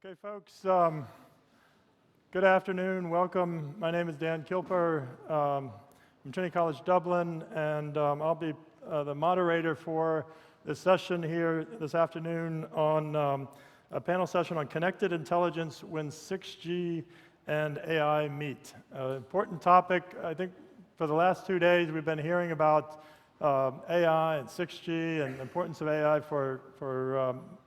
Okay, folks, good afternoon. Welcome. My name is Dan Kilper from Trinity College, Dublin, and I'll be the moderator for this session here this afternoon on a panel session on connected intelligence when 6G and AI meet. Important topic. I think for the last 2 days we've been hearing about AI and 6G and the importance of AI for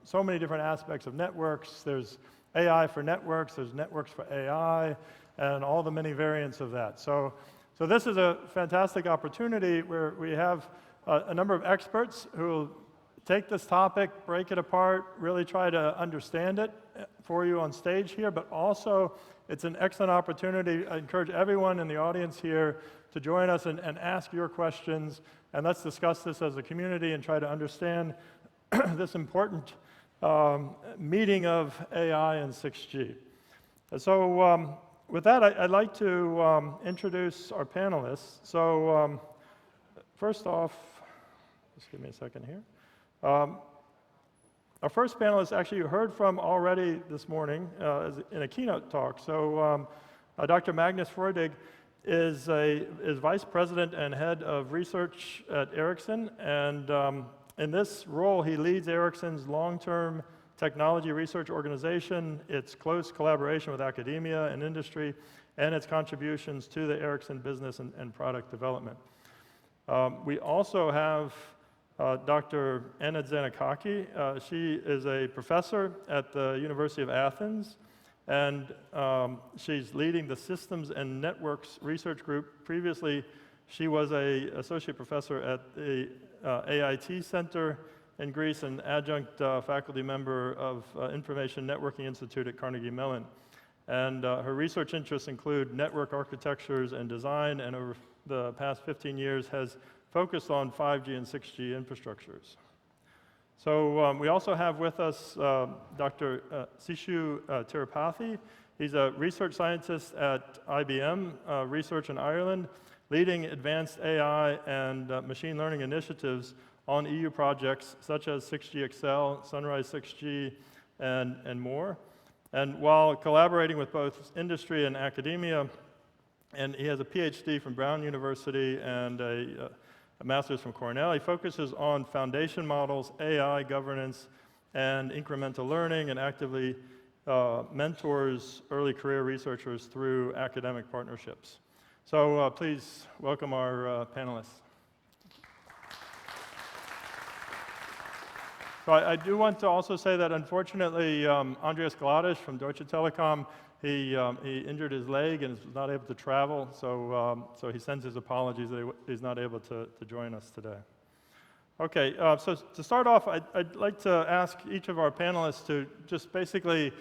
so many different aspects of networks. There's AI for networks, there's networks for AI, and all the many variants of that. So this is a fantastic opportunity where we have a number of experts who will take this topic, break it apart, really try to understand it for you on stage here, but also it's an excellent opportunity. I encourage everyone in the audience here to join us and ask your questions, and let's discuss this as a community and try to understand this important meeting of AI and 6G. So with that, I'd like to introduce our panelists. So first off, just give me a second here. Our first panelist, actually, you heard from already this morning in a keynote talk. So Dr. Magnus Frodigh is Vice President and Head of Research at Ericsson, and in this role, he leads Ericsson's long-term technology research organization, its close collaboration with academia and industry, and its contributions to the Ericsson business and product development. We also have Dr. Anna Tzanakaki. She is a professor at the University of Athens, and she's leading the Systems and Networks Research Group. Previously, she was an associate professor at the AIT Center in Greece and adjunct faculty member of Information Networking Institute at Carnegie Mellon. And her research interests include network architectures and design, and over the past 15 years has focused on 5G and 6G infrastructures. So we also have with us Dr. Seshu Tirupathi. He's a research scientist at IBM Research in Ireland, leading advanced AI and machine learning initiatives on EU projects such as 6G Excel, Sunrise 6G, and more. And while collaborating with both industry and academia, and he has a PhD from Brown University and a master's from Cornell, he focuses on foundation models, AI governance, and incremental learning, and actively mentors early career researchers through academic partnerships. So please welcome our panelists. So I do want to also say that unfortunately, Andreas Gladisch from Deutsche Telekom, he injured his leg and was not able to travel, so he sends his apologies that he's not able to join us today. Okay, so to start off, I'd like to ask each of our panelists to just basically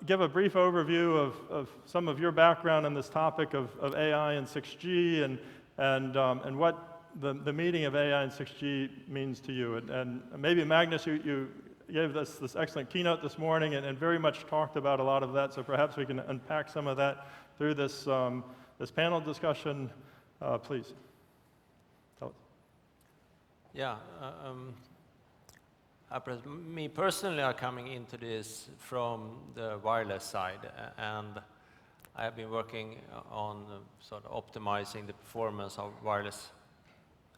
give a brief overview of some of your background on this topic of AI and 6G and what the meeting of AI and 6G means to you. And maybe Magnus, you gave us this excellent keynote this morning and very much talked about a lot of that, so perhaps we can unpack some of that through this, this panel discussion. Please. Tell us. Yeah. Me personally, I'm coming into this from the wireless side, and I have been working on sort of optimizing the performance of wireless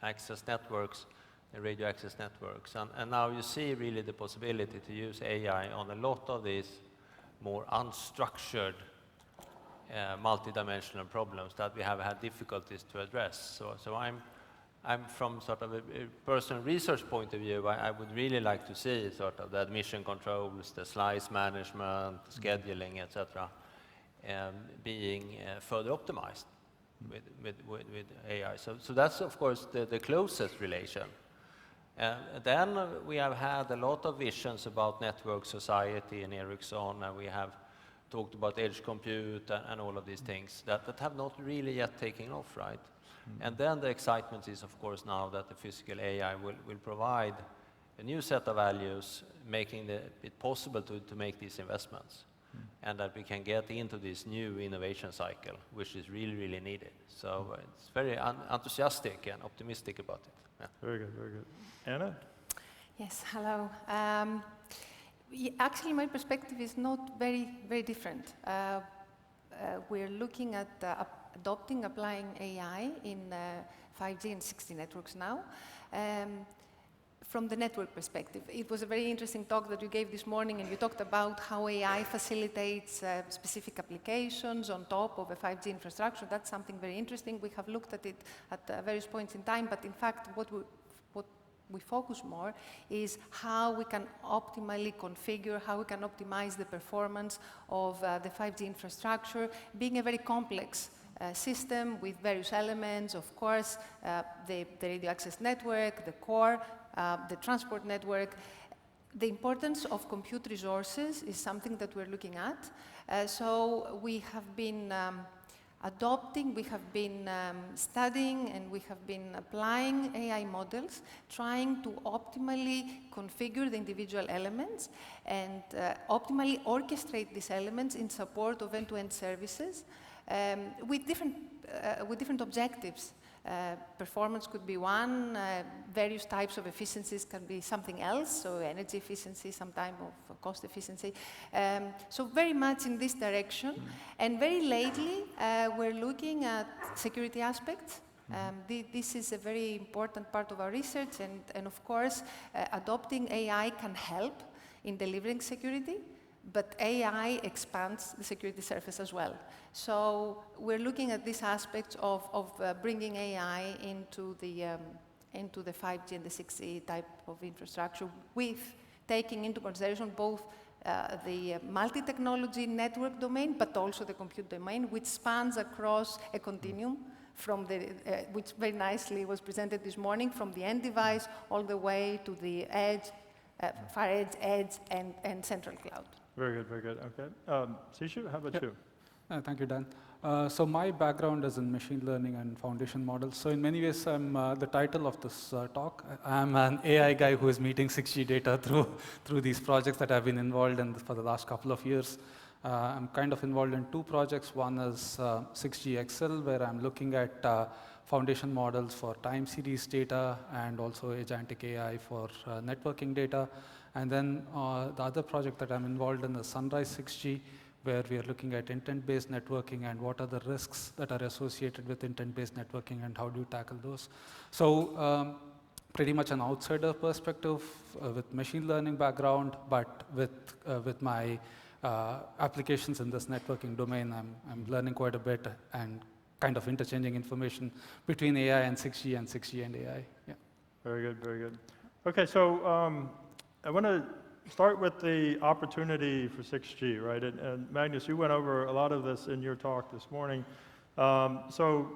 access networks and radio access networks. And now you see really the possibility to use AI on a lot of these more unstructured multidimensional problems that we have had difficulties to address. So I'm from sort of a personal research point of view, I would really like to see sort of the admission controls, the slice management, scheduling, etc., being further optimized with AI. So that's, of course, the closest relation. Then we have had a lot of visions about network society in Ericsson, and we have talked about edge compute and all of these things that have not really yet taken off, right? And then the excitement is, of course, now that the physical AI will provide a new set of values, making it possible to make these investments, and that we can get into this new innovation cycle, which is really, really needed. So it's very enthusiastic and optimistic about it. Yeah. Very good, very good. Anna? Yes, hello. Actually, my perspective is not very different. We're looking at applying AI in 5G and 6G networks now. From the network perspective, it was a very interesting talk that you gave this morning, and you talked about how AI facilitates specific applications on top of a 5G infrastructure. That's something very interesting. We have looked at it at various points in time, but in fact, what we focus more is how we can optimally configure, how we can optimize the performance of the 5G infrastructure, being a very complex system with various elements, of course, the radio access network, the core, the transport network. The importance of compute resources is something that we're looking at. So we have been adopting, we have been studying, and we have been applying AI models, trying to optimally configure the individual elements and optimally orchestrate these elements in support of end-to-end services with different objectives. Performance could be one, various types of efficiencies can be something else, so energy efficiency, some type of cost efficiency. So very much in this direction. And very lately, we're looking at security aspects. This is a very important part of our research, and of course, adopting AI can help in delivering security, but AI expands the security surface as well. So we're looking at these aspects of bringing AI into the 5G and the 6G type of infrastructure, with taking into consideration both the multi-technology network domain, but also the compute domain, which spans across a continuum from which very nicely was presented this morning, from the end device all the way to the edge, far edge, and central cloud. Very good, very good. Okay. Seshu, how about you? Thank you, Dan. So my background is in machine learning and foundation models. So in many ways, I'm the title of this talk. I'm an AI guy who is meeting 6G data through these projects that I've been involved in for the last couple of years. I'm kind of involved in two projects. One is 6G XL, where I'm looking at foundation models for time series data and also agentic AI for networking data. And then the other project that I'm involved in is Sunrise 6G, where we are looking at intent-based networking and what are the risks that are associated with intent-based networking and how do you tackle those. So pretty much an outsider perspective with machine learning background, but with my applications in this networking domain, I'm learning quite a bit and kind of interchanging information between AI and 6G and AI. Yeah. Very good, very good. Okay, so I want to start with the opportunity for 6G, right? And Magnus, you went over a lot of this in your talk this morning. So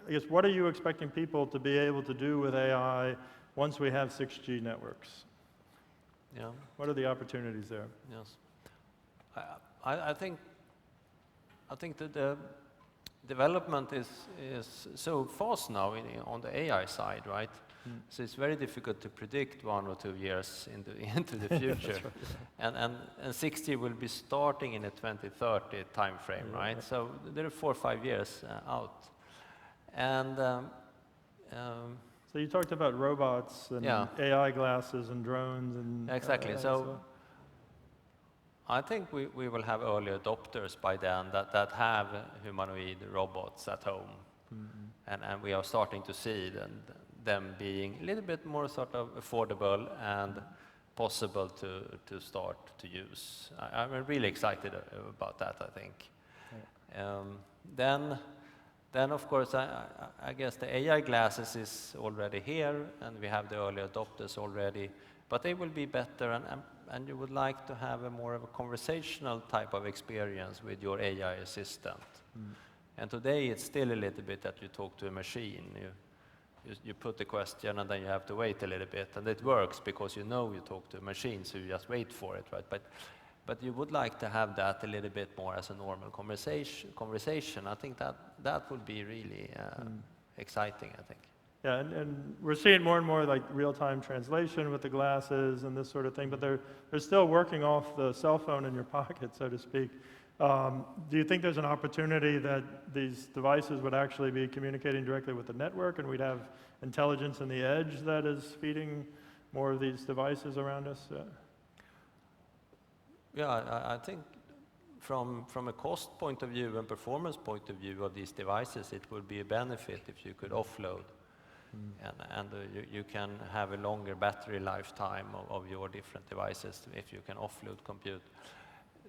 I guess, what are you expecting people to be able to do with AI once we have 6G networks? Yeah. What are the opportunities there? Yes. I think that the development is so fast now on the AI side, right? So it's very difficult to predict 1 or 2 years into the future. Right, yeah. And 6G will be starting in a 2030 time frame, right? So there are 4 or 5 years out. And so you talked about robots and AI glasses and drones and exactly. So I think we will have early adopters by then that have humanoid robots at home, and we are starting to see them being a little bit more sort of affordable and possible to start to use. I'm really excited about that, I think. Yeah. Then of course, I guess the AI glasses is already here, and we have the early adopters already, but they will be better, and you would like to have a more of a conversational type of experience with your AI assistant. And today it's still a little bit that you talk to a machine. You put the question and then you have to wait a little bit, and it works because you know you talk to a machine, so you just wait for it, right? But you would like to have that a little bit more as a normal conversation. I think that would be really exciting, I think. Yeah, and we're seeing more and more like real-time translation with the glasses and this sort of thing, but they're still working off the cell phone in your pocket, so to speak. Do you think there's an opportunity that these devices would actually be communicating directly with the network, and we'd have intelligence in the edge that is feeding more of these devices around us? Yeah, I think from a cost point of view and performance point of view of these devices, it would be a benefit if you could offload. And you can have a longer battery lifetime of your different devices if you can offload compute.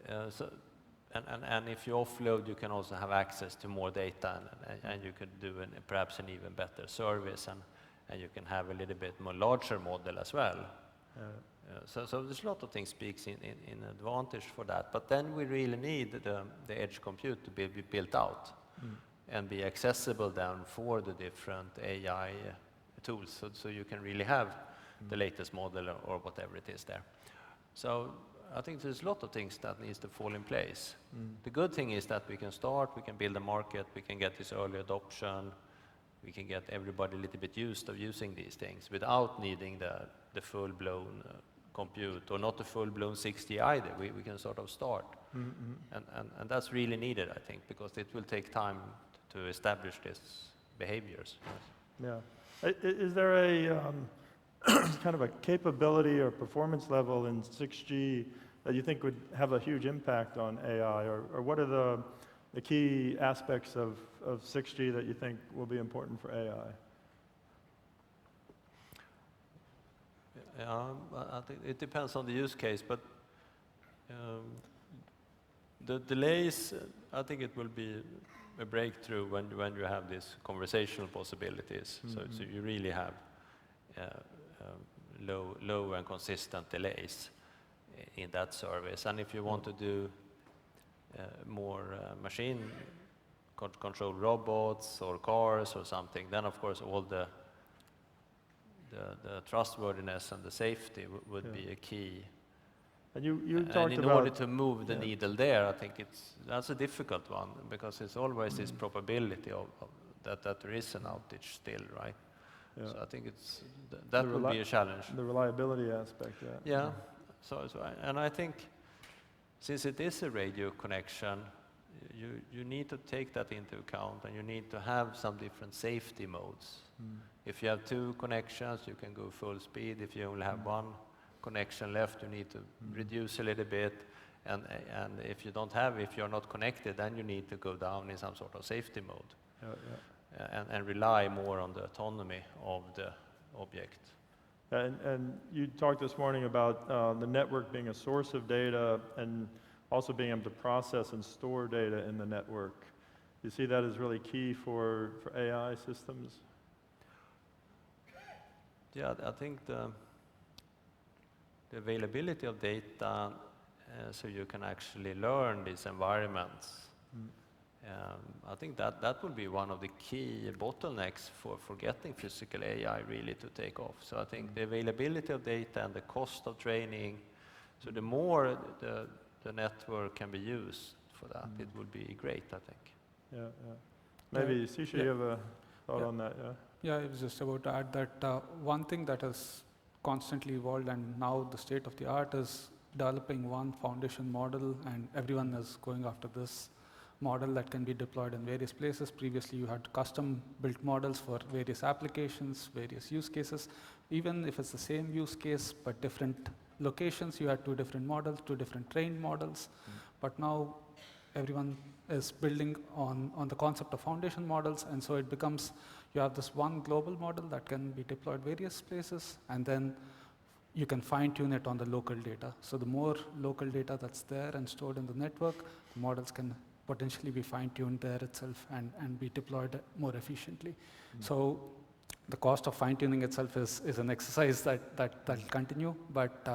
And if you offload, you can also have access to more data, and you could do perhaps an even better service, and you can have a little bit more larger model as well. So there's a lot of things speaks in advantage for that. But then we really need the edge compute to be built out and be accessible then for the different AI tools, so you can really have the latest model or whatever it is there. So I think there's a lot of things that needs to fall in place. The good thing is that we can start, we can build a market, we can get this early adoption, we can get everybody a little bit used to using these things without needing the full-blown compute, or not the full-blown 6G either. We can sort of start. And that's really needed, I think, because it will take time to establish these behaviors. Yeah. Is there a kind of a capability or performance level in 6G that you think would have a huge impact on AI, or what are the key aspects of 6G that you think will be important for AI? I think it depends on the use case, but the delays, I think it will be a breakthrough when you have these conversational possibilities. So you really have low and consistent delays in that service. And if you want to do more machine controlled robots or cars or something, then of course all the trustworthiness and the safety would be a key. And you talked and in about, order to move the needle there, I think that's a difficult one, because it's always this probability of that there is an outage still, right? Yeah. So I think that would be a challenge. The reliability aspect, Yeah. And I think since it is a radio connection, you need to take that into account, and you need to have some different safety modes. If you have 2 connections, you can go full speed. If you only have 1 connection left, you need to reduce a little bit. And if you're not connected, then you need to go down in some sort of safety mode. And rely more on the autonomy of the object. And you talked this morning about the network being a source of data and also being able to process and store data in the network. You see that as really key for AI systems? Yeah, I think the availability of data, so you can actually learn these environments. I think that will be one of the key bottlenecks for getting physical AI really to take off. So I think the availability of data and the cost of training, so the more the network can be used for that, it would be great, I think. Maybe, Seshu, you have a thought on that, Yeah, I was just about to add that one thing that has constantly evolved, and now the state of the art is developing one foundation model, and everyone is going after this model that can be deployed in various places. Previously, you had custom built models for various applications, various use cases. Even if it's the same use case but different locations, you had 2 different models, 2 different trained models. But now everyone is building on the concept of foundation models, and so it becomes, you have this one global model that can be deployed various places, and then you can fine-tune it on the local data. So the more local data that's there and stored in the network, the models can potentially be fine-tuned there itself and be deployed more efficiently. So the cost of fine-tuning itself is an exercise that'll continue, but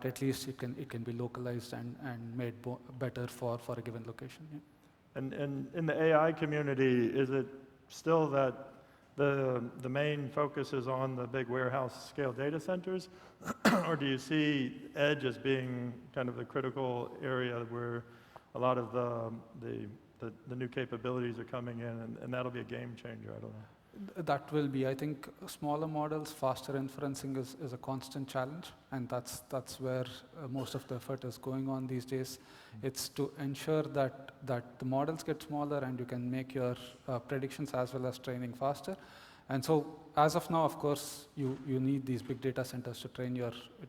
at least it can be localized and made better for a given location. Yeah. And in the AI community, is it still that the main focus is on the big warehouse scale data centers, or do you see edge as being kind of the critical area where a lot of the new capabilities are coming in, and that'll be a game changer? I don't know. That will be, I think, smaller models, faster inferencing is a constant challenge, and that's where most of the effort is going on these days. It's to ensure that the models get smaller and you can make your predictions as well as training faster. And so as of now, of course, you need these big data centers to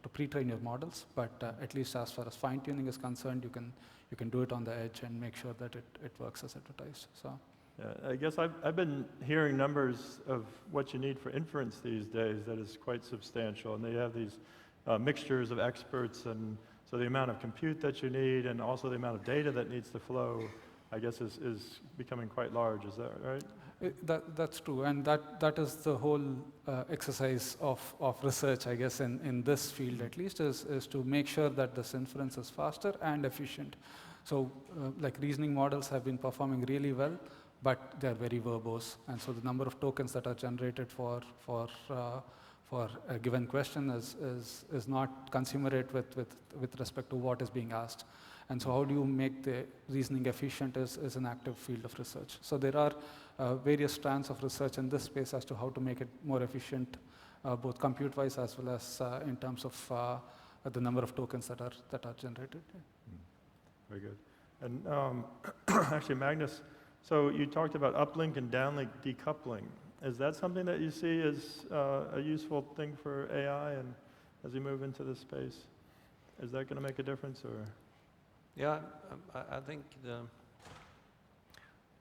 pre-train your models, but at least as far as fine-tuning is concerned, you can do it on the edge and make sure that it works as advertised. So. Yeah, I guess I've been hearing numbers of what you need for inference these days that is quite substantial, and they have these mixtures of experts, and so the amount of compute that you need and also the amount of data that needs to flow, I guess, is becoming quite large. Is that right? That's true, and that is the whole exercise of research, I guess, in this field at least, is to make sure that this inference is faster and efficient. So like reasoning models have been performing really well, but they're very verbose, and so the number of tokens that are generated for a given question is not commensurate with respect to what is being asked. And so how do you make the reasoning efficient is an active field of research. So there are various strands of research in this space as to how to make it more efficient, both compute-wise as well as in terms of the number of tokens that are generated. Very good. And actually, Magnus, so you talked about uplink and downlink decoupling. Is that something that you see as a useful thing for AI, and as we move into this space? Is that going to make a difference, or? Yeah, I think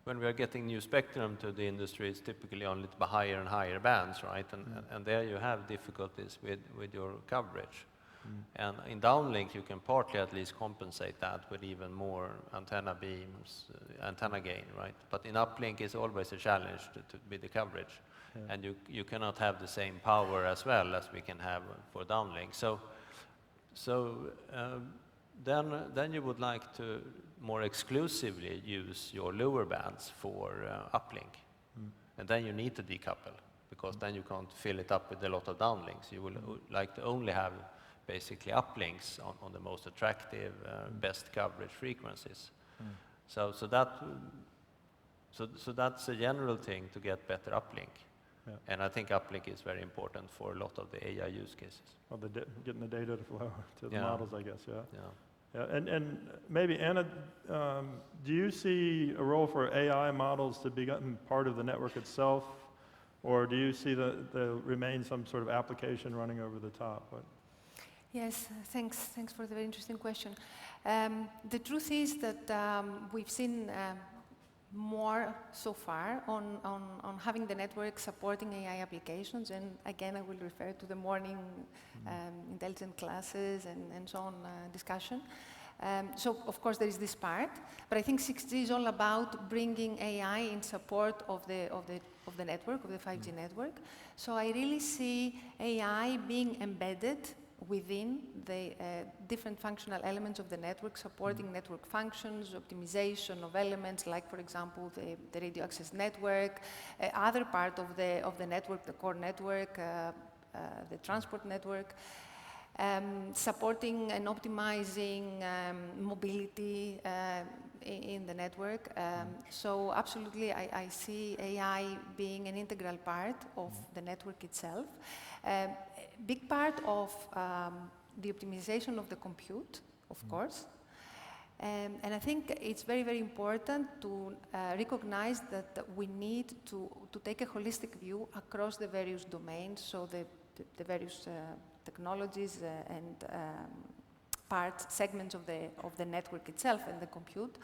when we are getting new spectrum to the industry, it's typically on little bit higher and higher bands, right? And there you have difficulties with your coverage. And in downlink, you can partly at least compensate that with even more antenna beams, antenna gain, right? But in uplink, it's always a challenge with the coverage. Yeah. And you cannot have the same power as well as we can have for downlink. Then you would like to more exclusively use your lower bands for uplink. And then you need to decouple, because then you can't fill it up with a lot of downlinks. You will like to only have basically uplinks on the most attractive, best coverage frequencies. So that's a general thing to get better uplink. Yeah. And I think uplink is very important for a lot of the AI use cases. Well, getting the data to flow to the Yeah. models, I guess, yeah. Yeah. Yeah, and maybe, Anna, do you see a role for AI models to become part of the network itself, or do you see the remain some sort of application running over the top? Yes, thanks for the very interesting question. The truth is that we've seen more so far on having the network supporting AI applications, and again I will refer to the morning intelligent classes and so on discussion. So of course there is this part, but I think 6G is all about bringing AI in support of the network, of the 5G network. So I really see AI being embedded within the different functional elements of the network, supporting network functions, optimization of elements, like, for example, the radio access network, other part of the network, the core network, the transport network, supporting and optimizing mobility in the network. So absolutely, I see AI being an integral part of the network itself. Big part of the optimization of the compute, of course. And I think it's very, very important to recognize that we need to take a holistic view across the various domains, so the various technologies and parts, segments of the network itself and the compute.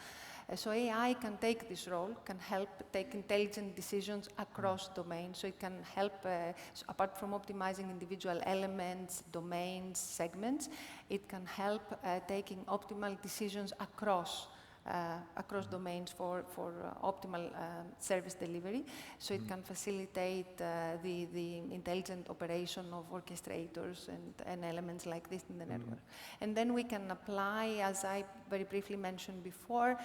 So AI can take this role, can help take intelligent decisions across domains. So it can help, so apart from optimizing individual elements, domains, segments, it can help taking optimal decisions across domains for optimal service delivery. So it can facilitate the intelligent operation of orchestrators and elements like this in the network. And then we can apply, as I very briefly mentioned before,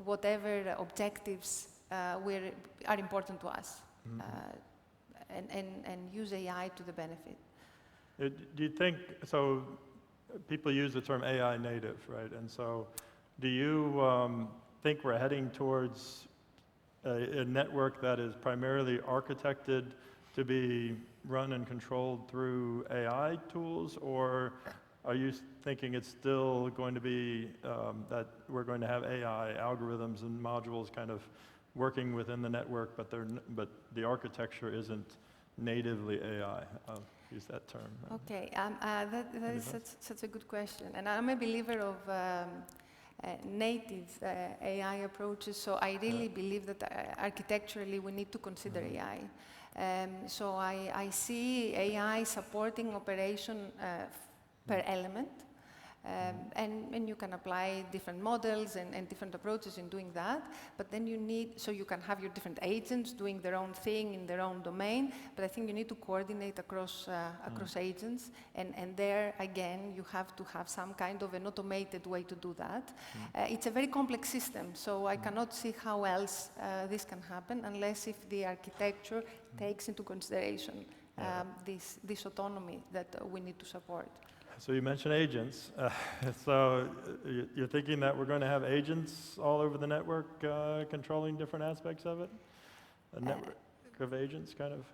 whatever objectives are important to us, and use AI to the benefit. Do you think, so people use the term AI native, right? And so do you think we're heading towards a network that is primarily architected to be run and controlled through AI tools, or are you thinking it's still going to be that we're going to have AI algorithms and modules kind of working within the network, but but the architecture isn't natively AI. I'll use that term. Okay, that is such a good question. And I'm a believer of native AI approaches, so I really believe that architecturally we need to consider AI. So I see AI supporting operation per element, and you can apply different models and different approaches in doing that, but then so you can have your different agents doing their own thing in their own domain, but I think you need to coordinate across agents, and there, again, you have to have some kind of an automated way to do that. It's a very complex system, so I cannot see how else this can happen unless if the architecture takes into consideration this autonomy that we need to support. So you mentioned agents. So you're thinking that we're going to have agents all over the network controlling different aspects of it? A network of agents, kind of?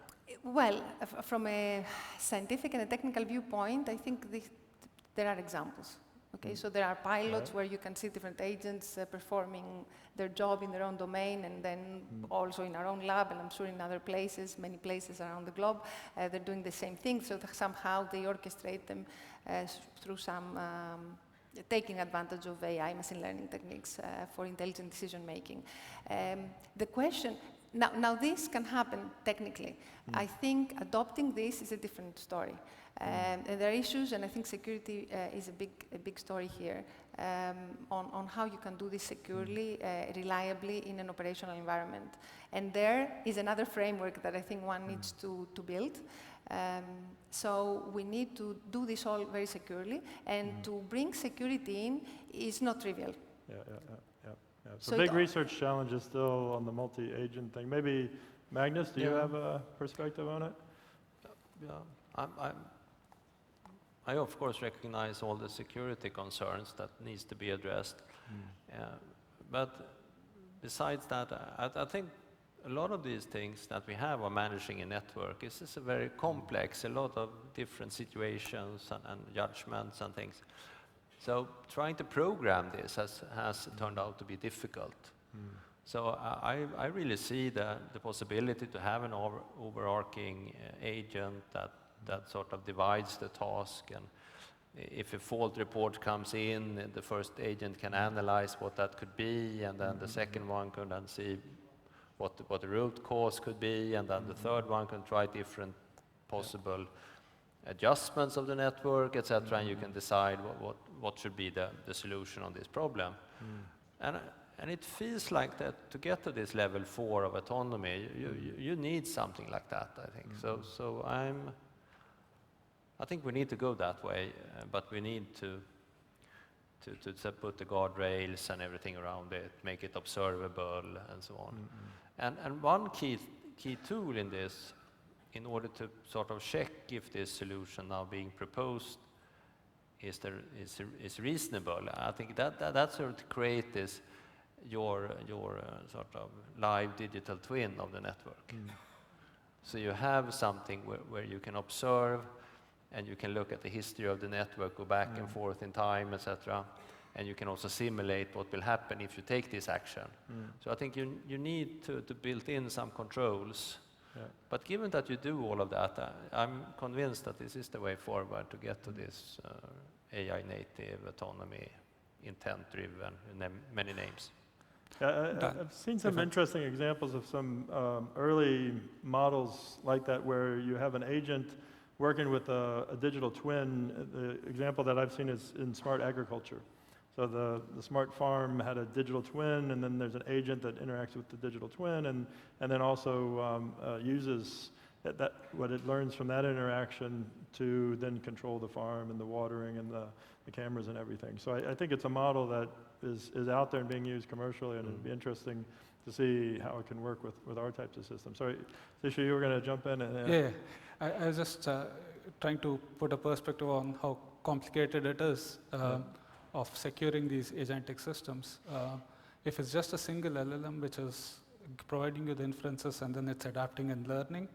Well, from a scientific and a technical viewpoint, I think there are examples. Okay, so there are pilots where you can see different agents performing their job in their own domain, and then also in our own lab, and I'm sure in other places, many places around the globe, they're doing the same thing, so somehow they orchestrate them through some taking advantage of AI machine learning techniques for intelligent decision making. The question, now this can happen technically. I think adopting this is a different story. And there are issues, and I think security is a big story here on how you can do this securely, reliably in an operational environment. And there is another framework that I think one needs to build. So we need to do this all very securely, and to bring security in is not trivial. Yeah. So big research challenge is still on the multi-agent thing. Maybe, Magnus, do you have a perspective on it? Yeah, I of course recognize all the security concerns that needs to be addressed. But besides that, I think a lot of these things that we have on managing a network is a very complex, a lot of different situations and judgments and things. So trying to program this has turned out to be difficult. So I really see the possibility to have an overarching agent that sort of divides the task, and if a fault report comes in, the first agent can analyze what that could be, and then the second one can then see what the root cause could be, and then the third one can try different possible adjustments of the network, etc., and you can decide what should be the solution on this problem. And it feels like that to get to this level 4 of autonomy, you need something like that, I think. So I think we need to go that way, but we need to put the guardrails and everything around it, make it observable, and so on. And one key tool in this, in order to sort of check if this solution now being proposed is reasonable, I think that's sort of to create this your sort of live digital twin of the network. So you have something where you can observe, and you can look at the history of the network, go back and forth in time, etc. And you can also simulate what will happen if you take this action. So I think you need to build in some controls. But given that you do all of that, I'm convinced that this is the way forward to get to this AI native, autonomy, intent-driven, many names. I've seen some interesting examples of some early models like that, where you have an agent working with a digital twin. The example that I've seen is in smart agriculture. So the smart farm had a digital twin, and then there's an agent that interacts with the digital twin, and then also uses what it learns from that interaction to then control the farm and the watering and the cameras and everything. So I think it's a model that is out there and being used commercially, and it'd be interesting to see how it can work with our types of systems. Sorry, Seshu, you were going to jump in. I was just trying to put a perspective on how complicated it is of securing these agentic systems. If it's just a single LLM which is providing you the inferences and then it's adapting and learning,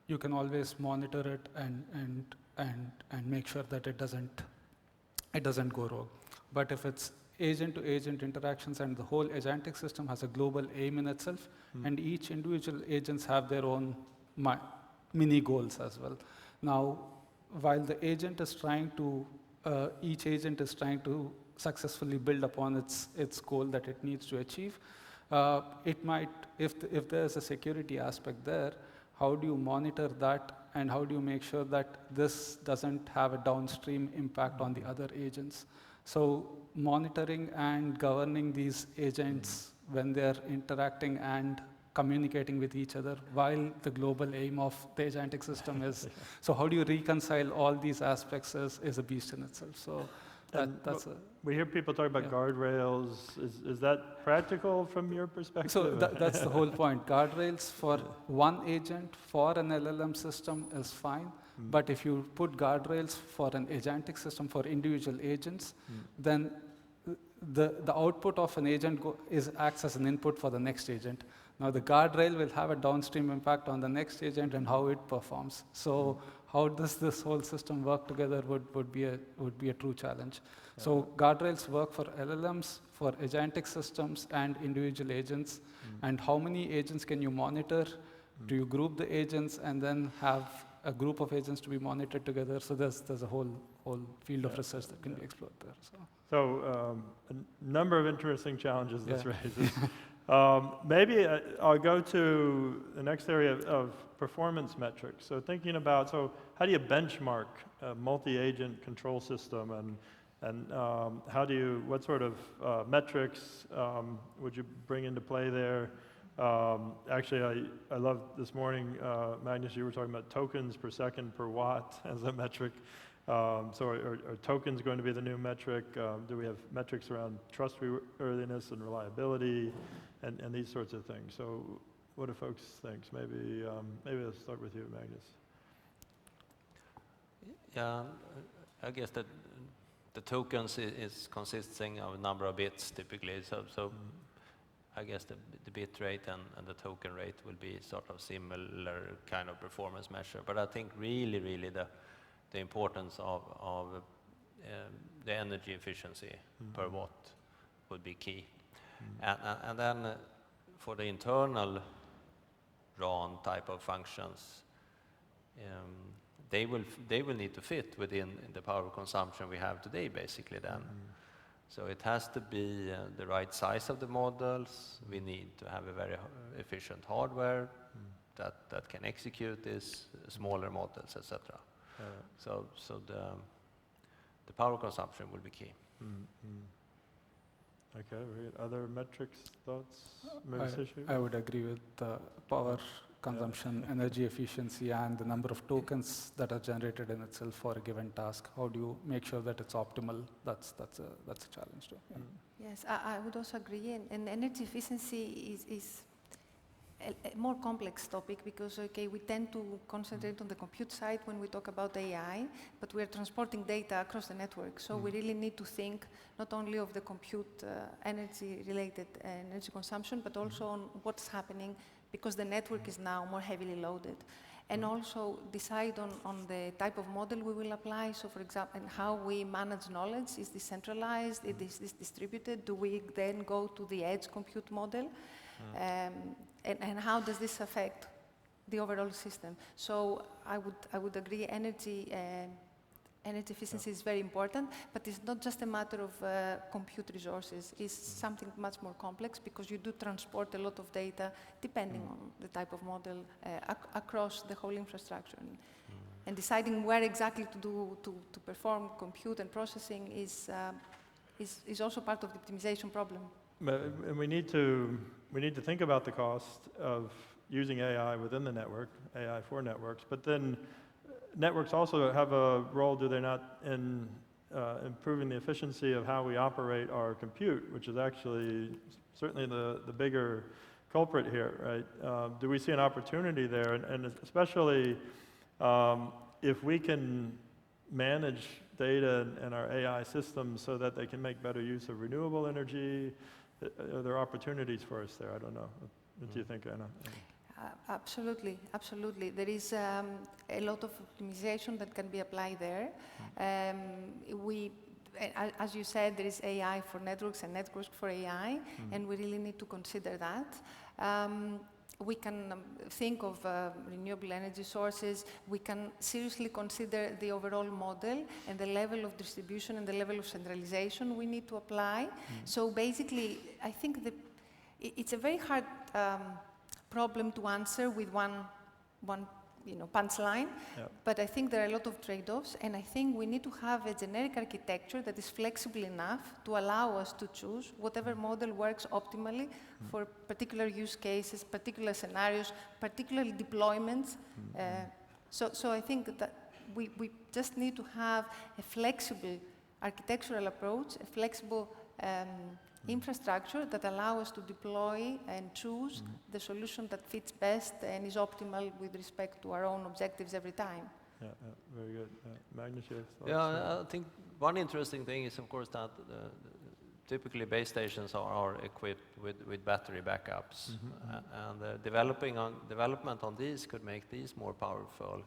you can always monitor it and make sure that it doesn't go wrong. But if it's agent-to-agent interactions, and the whole agentic system has a global aim in itself, and each individual agents have their own mini goals as well. Now, while the agent is trying to, each agent is trying to successfully build upon its goal that it needs to achieve, it might, if there's a security aspect there, how do you monitor that, and how do you make sure that this doesn't have a downstream impact on the other agents? So monitoring and governing these agents when they're interacting and communicating with each other while the global aim of the agentic system is. So how do you reconcile all these aspects is a beast in itself. So that's we hear people talk about guardrails. Is that practical from your perspective? So that's the whole point. Guardrails for one agent for an LLM system is fine. But if you put guardrails for an agentic system for individual agents, then the output of an agent acts as an input for the next agent. Now the guardrail will have a downstream impact on the next agent and how it performs. So how does this whole system work together would be a true challenge. So guardrails work for LLMs, for agentic systems, and individual agents. And how many agents can you monitor? Do you group the agents and then have a group of agents to be monitored together? So there's a whole field of research that can be explored there. So a number of interesting challenges this raises. Maybe I'll go to the next area of performance metrics. So thinking about, how do you benchmark a multi-agent control system, and what sort of metrics would you bring into play there? Actually, I love this morning, Magnus, you were talking about tokens per second per watt as a metric. So are tokens going to be the new metric? Do we have metrics around trustworthiness and reliability and these sorts of things? So what do folks think? Maybe let's start with you, Magnus. Yeah, I guess that the tokens is consisting of a number of bits typically. So I guess the bit rate and the token rate will be sort of similar kind of performance measure. But I think really the importance of the energy efficiency per watt would be key. And then for the internal RAN type of functions, they will need to fit within the power consumption we have today, basically then. So it has to be the right size of the models. We need to have a very efficient hardware that can execute these smaller models, etc. So the power consumption will be key. Okay, other metrics, thoughts? Maybe Seshu? I would agree with the power consumption, energy efficiency, and the number of tokens that are generated in itself for a given task. How do you make sure that it's optimal? That's a challenge too. Yes, I would also agree. And energy efficiency is a more complex topic because, we tend to concentrate on the compute side when we talk about AI, but we are transporting data across the network. So we really need to think not only of the compute energy-related energy consumption, but also on what's happening because the network is now more heavily loaded. And also decide on the type of model we will apply. So, for example, and how we manage knowledge. Is this centralized? Is this distributed? Do we then go to the edge compute model? And how does this affect the overall system? So I would agree energy efficiency is very important, but it's not just a matter of compute resources. It's something much more complex because you do transport a lot of data depending on the type of model across the whole infrastructure. And deciding where exactly to perform compute and processing is also part of the optimization problem. And we need to think about the cost of using AI within the network, AI for networks, but then networks also have a role, do they not, in improving the efficiency of how we operate our compute, which is actually certainly the bigger culprit here, right? Do we see an opportunity there? And especially if we can manage data in our AI systems so that they can make better use of renewable energy, are there opportunities for us there? I don't know. What do you think, Anna? Absolutely, absolutely. There is a lot of optimization that can be applied there. as you said, there is AI for networks and networks for AI, and we really need to consider that. We can think of renewable energy sources. We can seriously consider the overall model and the level of distribution and the level of centralization we need to apply. So basically, I think it's a very hard problem to answer with one punchline, but I think there are a lot of trade-offs, and I think we need to have a generic architecture that is flexible enough to allow us to choose whatever model works optimally for particular use cases, particular scenarios, particular deployments. So I think that we just need to have a flexible architectural approach, a flexible infrastructure that allow us to deploy and choose the solution that fits best and is optimal with respect to our own objectives every time. Yeah, very good. Magnus, your thoughts? Yeah, I think one interesting thing is, of course, that typically base stations are equipped with battery backups, and development on these could make these more powerful.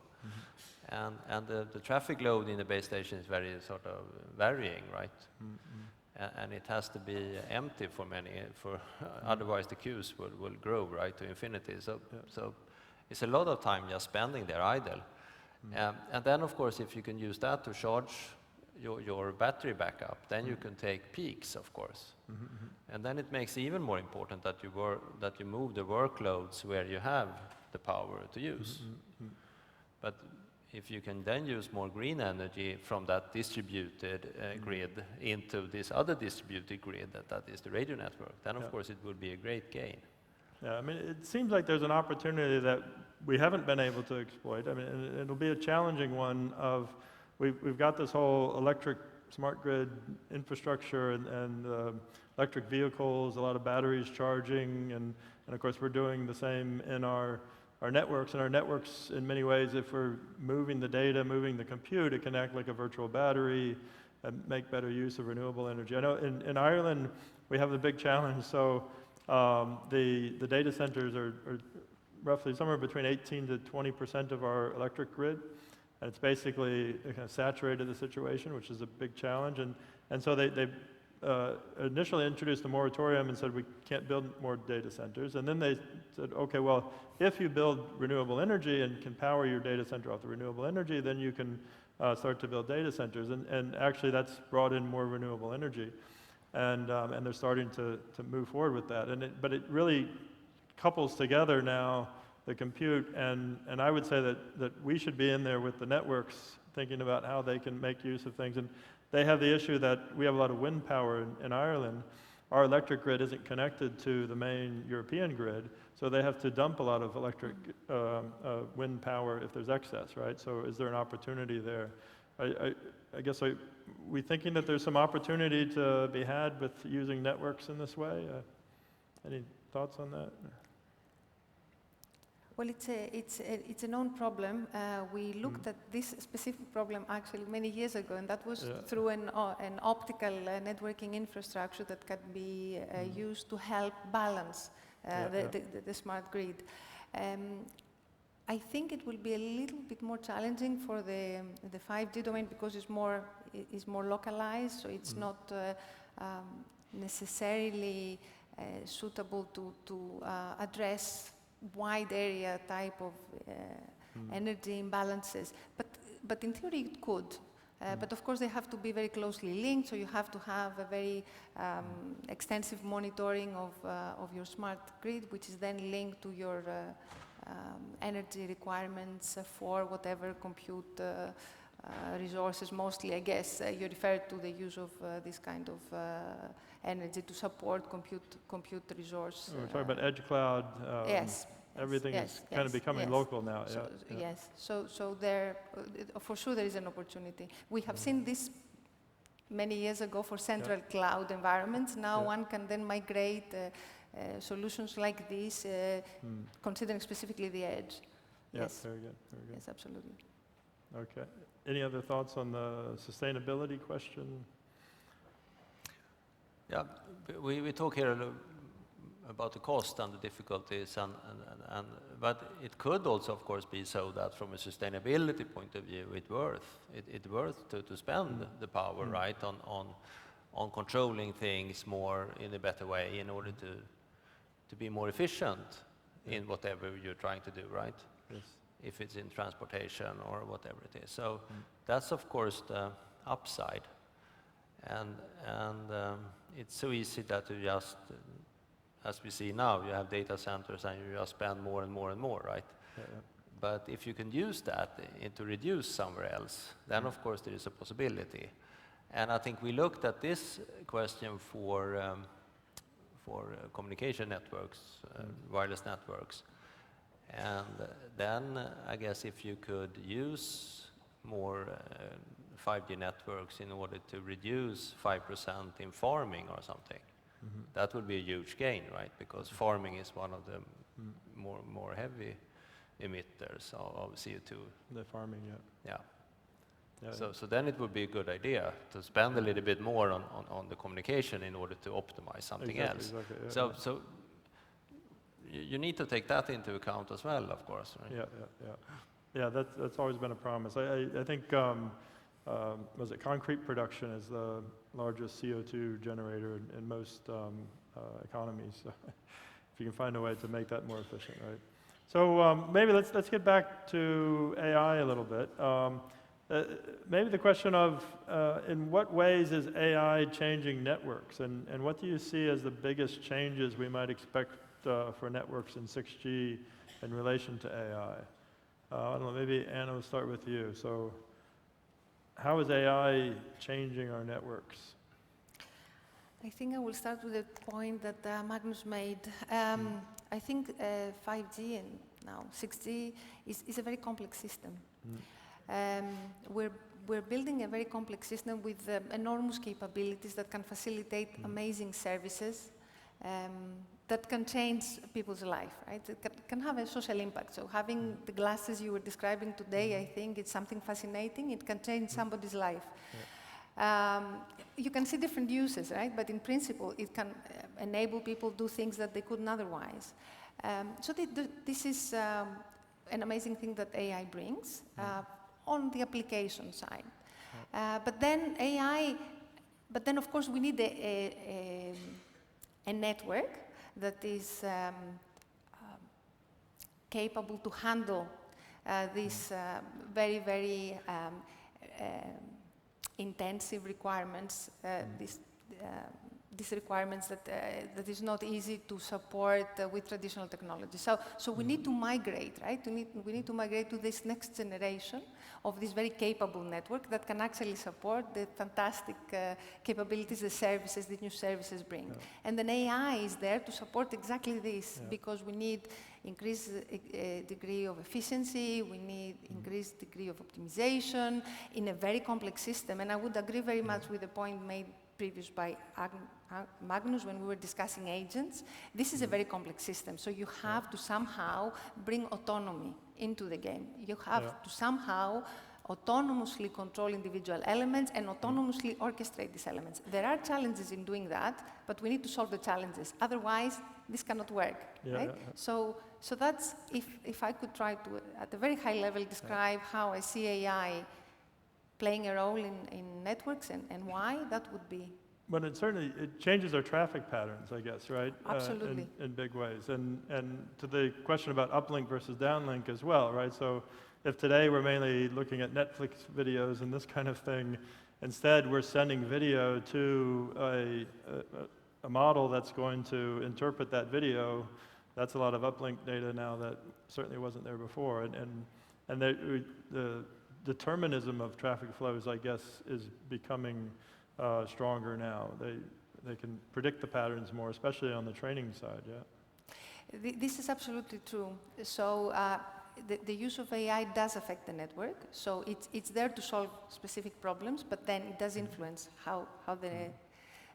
And the traffic load in the base station is very sort of varying, right? And it has to be empty for otherwise the queues will grow, right, to infinity. So it's a lot of time just spending there idle. And then, of course, if you can use that to charge your battery backup, then you can take peaks, of course. And then it makes it even more important that you move the workloads where you have the power to use. But if you can then use more green energy from that distributed grid into this other distributed grid that is the radio network, then of course it would be a great gain. Yeah, I mean, it seems like there's an opportunity that we haven't been able to exploit. I mean, and it'll be a challenging one of, we've got this whole electric smart grid infrastructure and electric vehicles, a lot of batteries charging, and of course we're doing the same in our networks, and our networks in many ways, if we're moving the data, moving the compute, it can act like a virtual battery and make better use of renewable energy. I know in Ireland we have the big challenge, so the data centers are roughly somewhere between 18 to 20% of our electric grid, and it's basically kind of saturated the situation, which is a big challenge, and so they initially introduced a moratorium and said we can't build more data centers, and then they said, okay, well, if you build renewable energy and can power your data center off the renewable energy, then you can start to build data centers, and actually that's brought in more renewable energy, and they're starting to move forward with that, but it really couples together now the compute, and I would say that we should be in there with the networks thinking about how they can make use of things. And they have the issue that we have a lot of wind power in Ireland. Our electric grid isn't connected to the main European grid, so they have to dump a lot of electric wind power if there's excess, right? So is there an opportunity there? I guess we thinking that there's some opportunity to be had with using networks in this way? Any thoughts on that? Well, it's a known problem. We looked at this specific problem actually many years ago, and that was through an optical networking infrastructure that can be used to help balance the smart grid. I think it will be a little bit more challenging for the 5G domain because it's more localized, so it's not necessarily suitable to address wide area type of energy imbalances, but in theory it could. But of course they have to be very closely linked, so you have to have a very extensive monitoring of your smart grid, which is then linked to your energy requirements for whatever compute resources. Mostly, I guess, you refer to the use of this kind of energy to support compute resource. We're talking about edge cloud. Yes. Everything is kind of becoming local now. So, yes. So there, for sure, there is an opportunity. We have seen this many years ago for central cloud environments. Now one can then migrate solutions like this, considering specifically the edge. Yes. Very good. Very good. Yes, absolutely. Okay. Any other thoughts on the sustainability question? Yeah, we talk here about the cost and the difficulties, but it could also, of course, be so that from a sustainability point of view, it's worth to spend the power, right, on controlling things more in a better way in order to be more efficient in whatever you're trying to do, right? Yes. If it's in transportation or whatever it is. So that's, of course, the upside. And it's so easy that you just, as we see now, you have data centers and you just spend more and more and more, right? Yeah, yeah. But if you can use that to reduce somewhere else, then of course there is a possibility. And I think we looked at this question for communication networks, wireless networks. And then I guess if you could use more 5G networks in order to reduce 5% in farming or something, that would be a huge gain, right? Because farming is one of the more heavy emitters of CO2. The farming, Yeah. yeah. So then it would be a good idea to spend a little bit more on the communication in order to optimize something else. Exactly, yeah, So you need to take that into account as well, of course, right? Yeah, that's always been a promise. I think, was it concrete production is the largest CO2 generator in most economies. So if you can find a way to make that more efficient, right? So maybe let's get back to AI a little bit. Maybe the question of in what ways is AI changing networks, and what do you see as the biggest changes we might expect for networks in 6G in relation to AI? I don't know, maybe Anna, we'll start with you. So how is AI changing our networks? I think I will start with the point that Magnus made. I think 5G and now 6G is a very complex system. We're building a very complex system with enormous capabilities that can facilitate amazing services that can change people's life, right? It can have a social impact. So having the glasses you were describing today, I think it's something fascinating. It can change somebody's life. You can see different uses, right? But in principle, it can enable people to do things that they couldn't otherwise. So this is an amazing thing that AI brings on the application side. But then of course, we need a network that is capable to handle these very, very intensive requirements, these requirements that is not easy to support with traditional technology. So we need to migrate, right? We need to migrate to this next generation of this very capable network that can actually support the fantastic capabilities, the new services bring. And then AI is there to support exactly this, because we need increased degree of efficiency, we need increased degree of optimization in a very complex system. And I would agree very much with the point made previous by Magnus when we were discussing agents. This is a very complex system, so you have to somehow bring autonomy into the game. You have to somehow autonomously control individual elements and autonomously orchestrate these elements. There are challenges in doing that, but we need to solve the challenges. Otherwise, this cannot work, right? So that's, if I could try to, at a very high level, describe how I see AI playing a role in networks and why, that would be. But it certainly changes our traffic patterns, I guess, right? Absolutely. In big ways. And to the question about uplink versus downlink as well, right? So if today we're mainly looking at Netflix videos and this kind of thing, instead we're sending video to a model that's going to interpret that video. That's a lot of uplink data now that certainly wasn't there before. And the determinism of traffic flows, I guess, is becoming stronger now. They can predict the patterns more, especially on the training side, This is absolutely true. So the use of AI does affect the network. So it's there to solve specific problems, but then it does influence how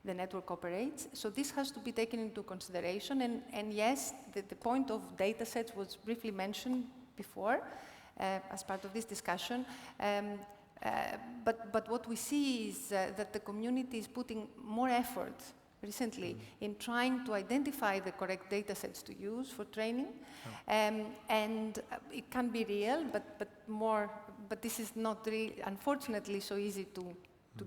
the network operates. So this has to be taken into consideration. And yes, the point of data sets was briefly mentioned before as part of this discussion. But what we see is that the community is putting more effort recently in trying to identify the correct data sets to use for training. And it can be real, but this is not really, unfortunately, so easy to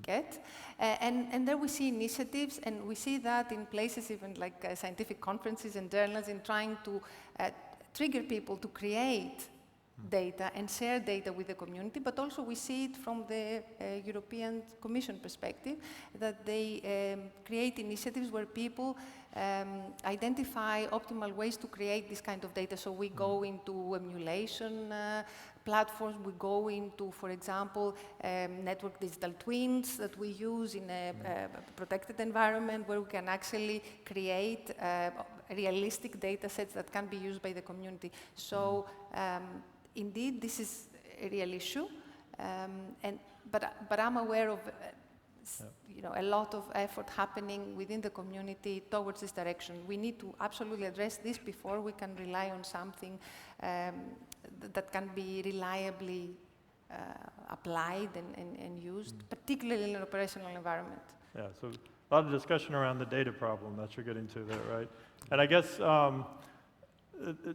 get. And there we see initiatives, and we see that in places even like scientific conferences and journals in trying to trigger people to create data and share data with the community, but also we see it from the European Commission perspective, that they create initiatives where people identify optimal ways to create this kind of data. So we go into emulation platforms, we go into, for example, network digital twins that we use in a protected environment where we can actually create realistic data sets that can be used by the community. So indeed, this is a real issue, but I'm aware of a lot of effort happening within the community towards this direction. We need to absolutely address this before we can rely on something that can be reliably applied and used, particularly in an operational environment. Yeah, so a lot of discussion around the data problem that you're getting to there, right? And I guess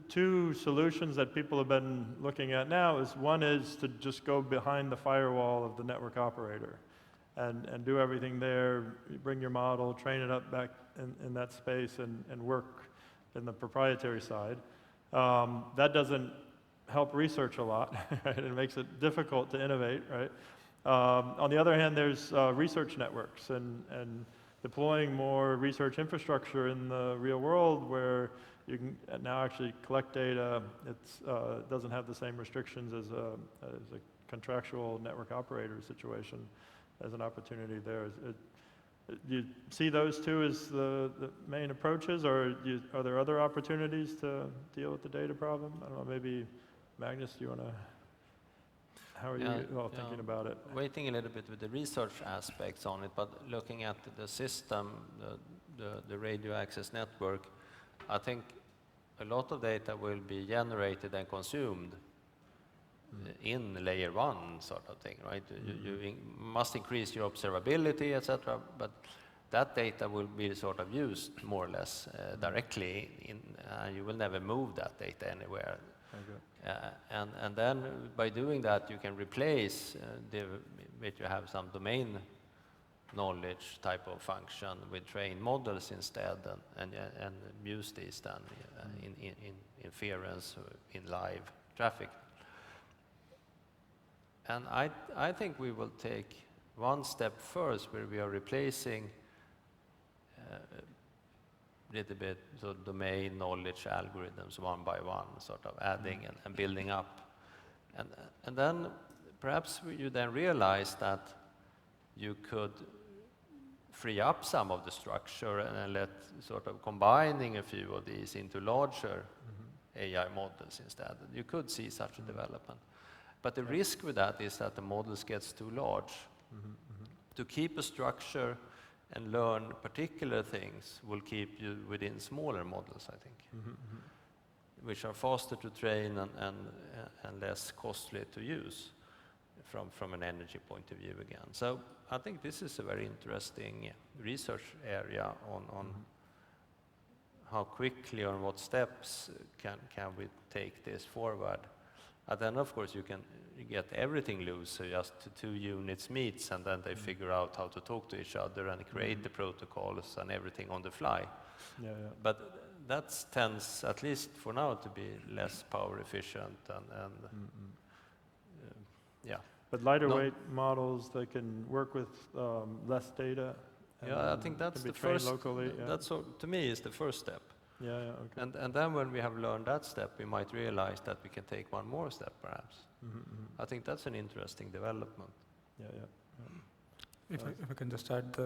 two solutions that people have been looking at now is one is to just go behind the firewall of the network operator and do everything there, bring your model, train it up back in that space and work in the proprietary side. That doesn't help research a lot, right? It makes it difficult to innovate, right? On the other hand, there's research networks and deploying more research infrastructure in the real world where you can now actually collect data. It doesn't have the same restrictions as a contractual network operator situation as an opportunity there. Do you see those two as the main approaches, or are there other opportunities to deal with the data problem? I don't know, maybe Magnus, do you want to, how are you all thinking about it? Waiting a little bit with the research aspects on it, but looking at the system, the radio access network, I think a lot of data will be generated and consumed in layer one sort of thing, right? You must increase your observability, etc., but that data will be sort of used more or less directly, you will never move that data anywhere. Okay. And then by doing that, you can replace if you have some domain knowledge type of function with trained models instead, and use these then in inference in live traffic. And I think we will take one step first where we are replacing a little bit so domain knowledge algorithms one by one, sort of adding and building up. And then perhaps you then realize that you could free up some of the structure and let sort of combining a few of these into larger AI models instead. You could see such a development. But the risk with that is that the models gets too large. To keep a structure and learn particular things will keep you within smaller models, I think, which are faster to train and less costly to use from an energy point of view again. So I think this is a very interesting research area on how quickly or what steps can we take this forward. And then, of course, you get everything loose, so just two units meets, and then they figure out how to talk to each other and create the protocols and everything on the fly. But that tends, at least for now, to be less power efficient and But lighter weight models, they can work with less data. Yeah, I think that's the first. Locally, That's to me is the first step. Okay. And then when we have learned that step, we might realize that we can take one more step, perhaps. I think that's an interesting development. If I can just add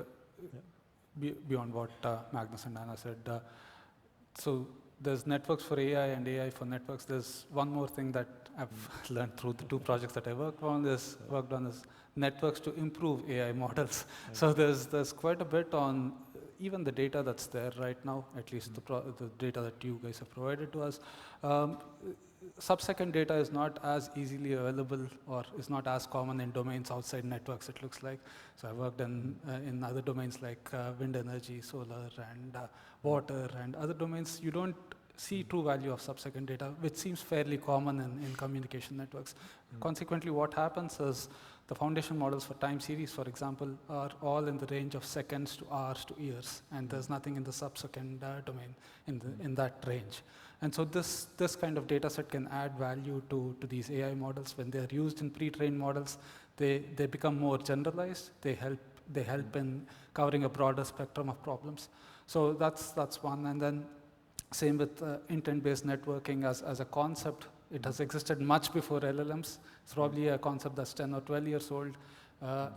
beyond what Magnus and Anna said, so there's networks for AI and AI for networks. There's one more thing that I've learned through the two projects that I worked on is networks to improve AI models. So there's quite a bit on even the data that's there right now, at least the data that you guys have provided to us. sub-second data is not as easily available or is not as common in domains outside networks, it looks like. So I worked in other domains like wind energy, solar, and water, and other domains. You don't see true value of sub-second data, which seems fairly common in communication networks. Consequently, what happens is the foundation models for time series, for example, are all in the range of seconds to hours to years, and there's nothing in the sub-second domain in that range. And so this kind of data set can add value to these AI models. When they're used in pre-trained models, they become more generalized. They help in covering a broader spectrum of problems. So that's one. And then same with intent-based networking as a concept. It has existed much before LLMs. It's probably a concept that's 10 or 12 years old,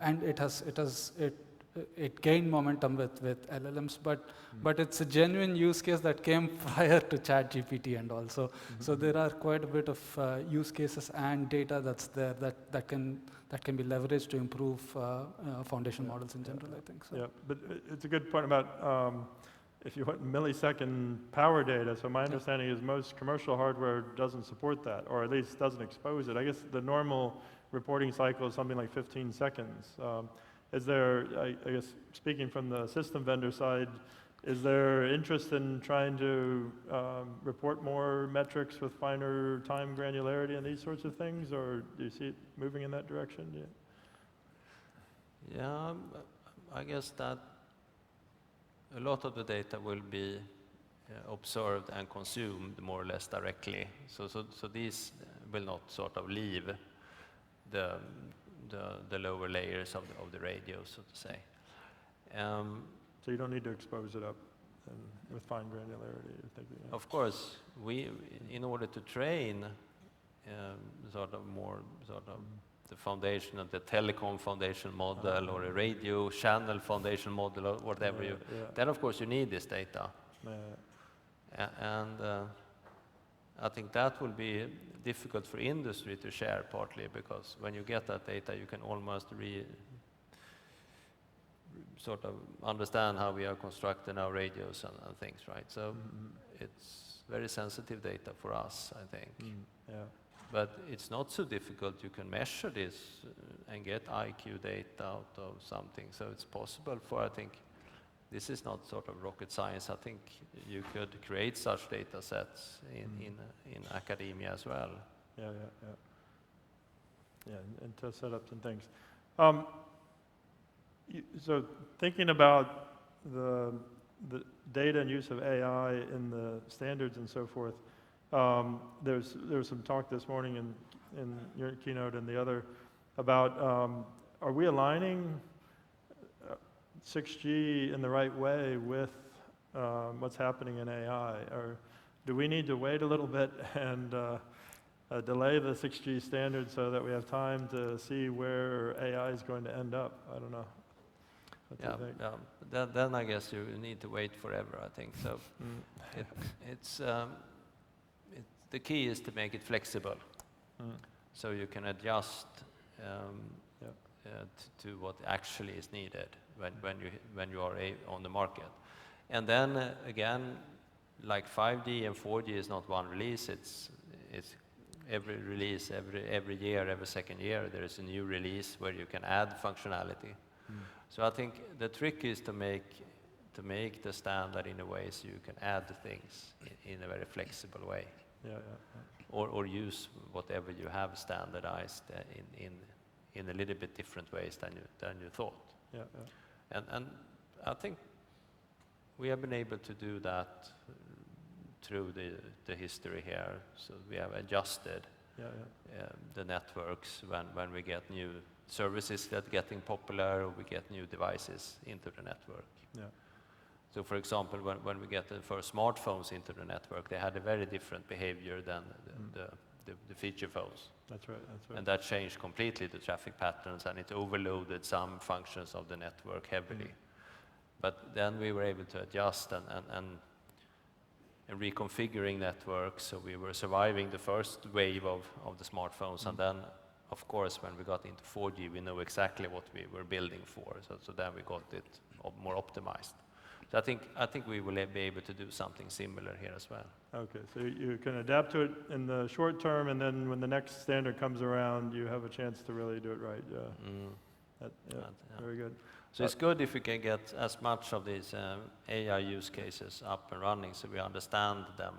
and it gained momentum with LLMs, but it's a genuine use case that came prior to ChatGPT and all. So there are quite a bit of use cases and data that's there that can be leveraged to improve foundation models in general, I think. So. Yeah, but it's a good point about if you want millisecond power data. So my understanding is most commercial hardware doesn't support that, or at least doesn't expose it. I guess the normal reporting cycle is something like 15 seconds. Is there, I guess, speaking from the system vendor side, is there interest in trying to report more metrics with finer time granularity and these sorts of things, or do you see it moving in that direction? Yeah, I guess that a lot of the data will be observed and consumed more or less directly. So these will not sort of leave the lower layers of the radio, so to say. So you don't need to expose it up with fine granularity, you're thinking? Yeah. Of course, in order to train the foundation of the Telekom foundation model or a radio channel foundation model or whatever then of course you need this data. And I think that will be difficult for industry to share, partly because when you get that data you can almost sort of understand how we are constructing our radios and things, right? So it's very sensitive data for us, I think. Yeah. But it's not so difficult. You can measure this and get IQ data out of something. So it's possible for, I think, this is not sort of rocket science. I think you could create such data sets in academia as well. Yeah, and test setups and things. So thinking about the data and use of AI in the standards and so forth, there was some talk this morning in your keynote and the other about are we aligning 6G in the right way with what's happening in AI? Or do we need to wait a little bit and delay the 6G standard so that we have time to see where AI is going to end up? I don't know. What do you think? Then I guess you need to wait forever, I think. So the key is to make it flexible, so you can adjust to what actually is needed when you are on the market. And then again, like 5G and 4G is not one release. It's every release, every year, every second year, there is a new release where you can add functionality. So I think the trick is to make the standard in a way so you can add things in a very flexible way. Or use whatever you have standardized in a little bit different ways than you thought. And I think we have been able to do that through the history here. So we have adjusted the networks when we get new services that are getting popular, or we get new devices into the network. So for example, when we get the first smartphones into the network, they had a very different behavior than the feature phones. That's right. And that changed completely the traffic patterns, and it overloaded some functions of the network heavily. But then we were able to adjust and reconfiguring networks, so we were surviving the first wave of the smartphones, and then, of course, when we got into 4G, we know exactly what we were building for, so then we got it more optimized. So I think we will be able to do something similar here as well. Okay, so you can adapt to it in the short term, and then when the next standard comes around, you have a chance to really do it right. Yeah. Yeah. Very good. So it's good if we can get as much of these AI use cases up and running, so we understand them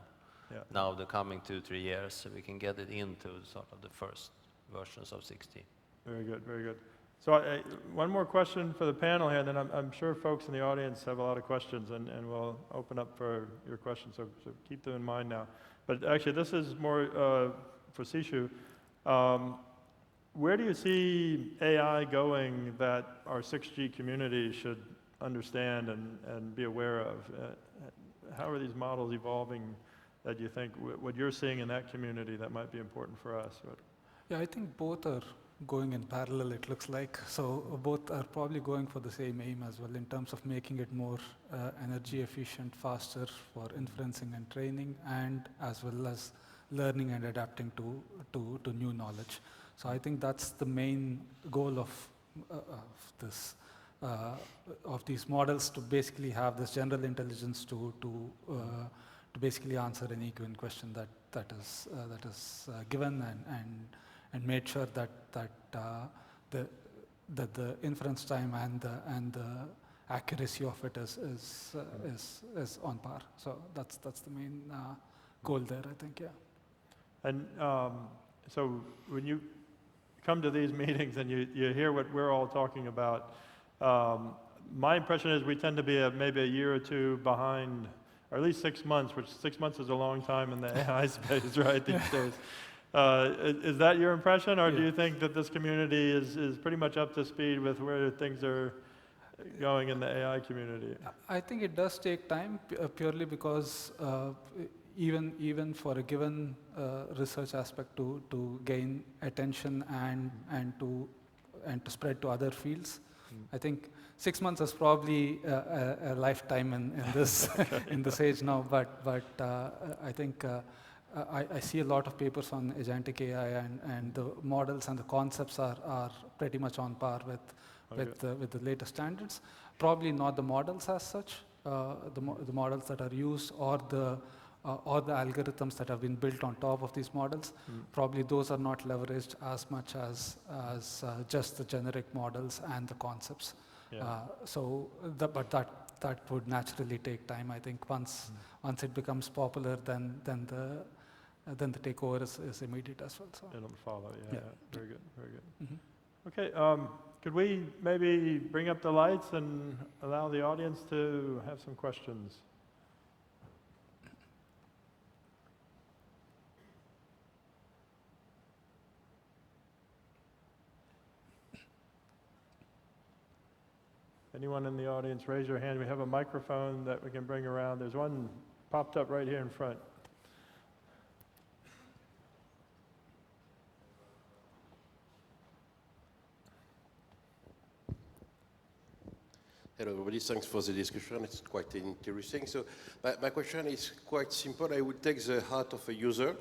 now the coming 2-3 years, so we can get it into sort of the first versions of 16. Very good, very good. So one more question for the panel here, and then I'm sure folks in the audience have a lot of questions, and we'll open up for your questions, so keep them in mind now. But actually, this is more for Seshu. Where do you see AI going that our 6G community should understand and be aware of? How are these models evolving that you think, what you're seeing in that community that might be important for us? Yeah, I think both are going in parallel, it looks like. So both are probably going for the same aim as well in terms of making it more energy efficient, faster for inferencing and training, and as well as learning and adapting to new knowledge. So I think that's the main goal of these models, to basically have this general intelligence to basically answer any given question that is given, and made sure that the inference time and the accuracy of it is on par. So that's the main goal there, I think. Yeah. And so when you come to these meetings and you hear what we're all talking about, my impression is we tend to be maybe a year or two behind, or at least 6 months, which 6 months is a long time in the AI space, right, these days. Is that your impression, or do you think that this community is pretty much up to speed with where things are going in the AI community? I think it does take time, purely because even for a given research aspect to gain attention and to spread to other fields, I think 6 months is probably a lifetime in this in this age now. But I think I see a lot of papers on agentic AI, and the models and the concepts are pretty much on par with the latest standards. Probably not the models as such, the models that are used, or the algorithms that have been built on top of these models. Probably those are not leveraged as much as just the generic models and the concepts. Yeah. But that would naturally take time. I think once it becomes popular, then the takeover is immediate as well. So it'll follow. Yeah. Very good. Very good. Okay. Could we maybe bring up the lights and allow the audience to have some questions? Anyone in the audience, raise your hand. We have a microphone that we can bring around. There's one popped up right here in front. Hello, everybody. Thanks for the discussion. It's quite interesting. So my question is quite simple. I will take the heart of a user.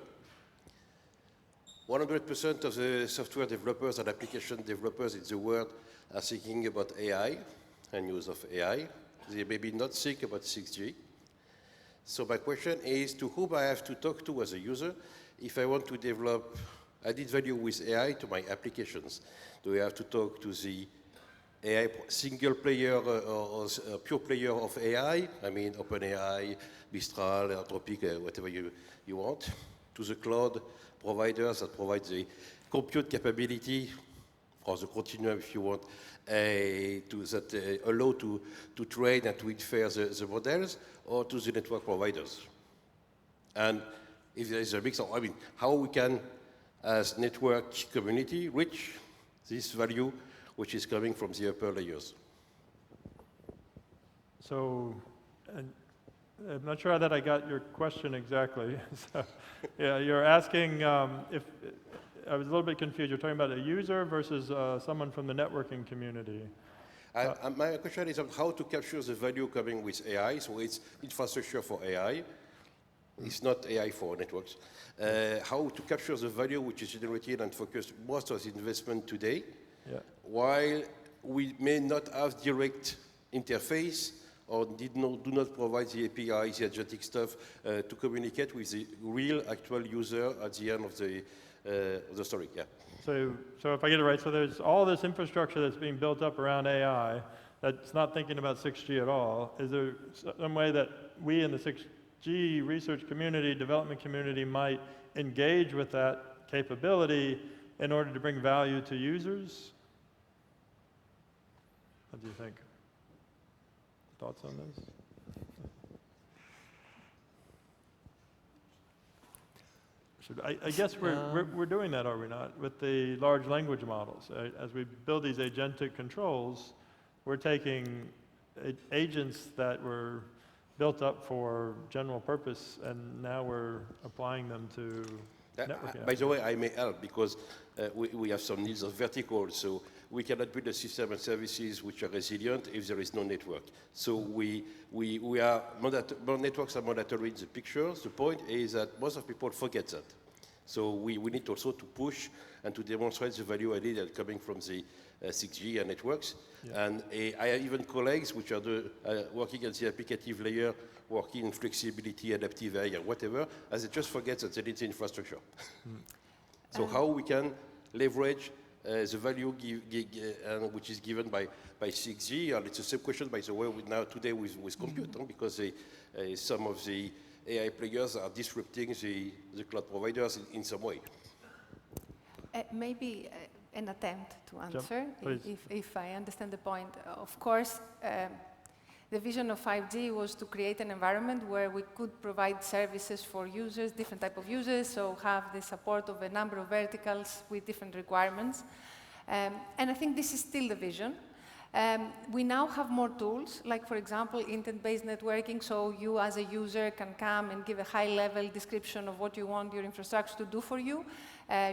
100% of the software developers and application developers in the world are thinking about AI and use of AI. They maybe not think about 6G. So my question is, to whom I have to talk to as a user if I want to develop added value with AI to my applications? Do I have to talk to the AI single player or pure player of AI? I mean, OpenAI, Mistral, Anthropic, whatever you want. To the cloud providers that provide the compute capability, or the continuum, if you want, that allow to train and to infer the models, or to the network providers. And if there is a mix of, I mean, how we can, as network community, reach this value which is coming from the upper layers. So, and I'm not sure that I got your question exactly. So, yeah, you're asking if, I was a little bit confused. You're talking about a user versus someone from the networking community. My question is on how to capture the value coming with AI. So it's infrastructure for AI. It's not AI for networks. How to capture the value which is generated and focus most of the investment today, while we may not have direct interface or do not provide the APIs, the agentic stuff, to communicate with the real actual user at the end of the story. Yeah. So if I get it right, so there's all this infrastructure that's being built up around AI that's not thinking about 6G at all. Is there some way that we in the 6G research community, development community might engage with that capability in order to bring value to users? What do you think? Thoughts on this? I guess we're doing that, are we not, with the large language models? As we build these agentic controls, we're taking agents that were built up for general purpose, and now we're applying them to networking. By the way, I may help because we have some needs of vertical, so we cannot build a system and services which are resilient if there is no network. So networks are mandatory in the pictures. The point is that most of people forget that. So we need also to push and to demonstrate the value added coming from the 6G and networks. Yeah. And I have even colleagues which are working at the applicative layer, working in flexibility, adaptive AI, whatever, as they just forget that they need the infrastructure. So how we can leverage the value which is given by 6G, and it's the same question, by the way, now today with compute, because some of the AI players are disrupting the cloud providers in some way. Maybe an attempt to answer, Please. if I understand the point. Of course, the vision of 5G was to create an environment where we could provide services for users, different type of users, so have the support of a number of verticals with different requirements. And I think this is still the vision. We now have more tools, like, for example, intent-based networking, so you as a user can come and give a high-level description of what you want your infrastructure to do for you.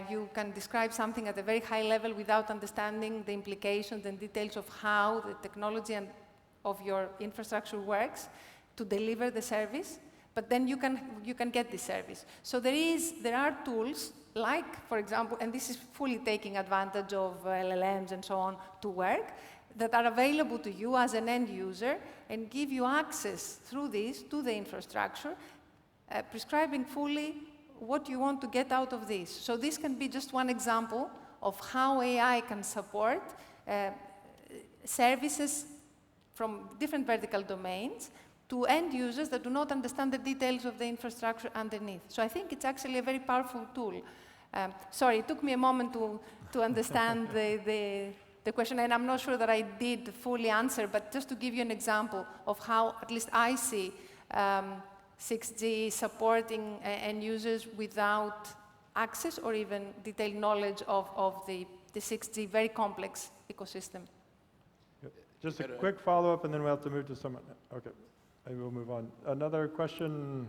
You can describe something at a very high level without understanding the implications and details of how the technology of your infrastructure works to deliver the service, but then you can get the service. So there are tools, like, for example, and this is fully taking advantage of LLMs and so on to work, that are available to you as an end user and give you access through this to the infrastructure, prescribing fully what you want to get out of this. So this can be just one example of how AI can support services from different vertical domains to end users that do not understand the details of the infrastructure underneath. So I think it's actually a very powerful tool. Sorry, it took me a moment to understand the question, and I'm not sure that I did fully answer, but just to give you an example of how at least I see 6G supporting end users without access or even detailed knowledge of the 6G very complex ecosystem. Just a quick follow-up, and then we'll have to move to someone. Okay, maybe we'll move on. Another question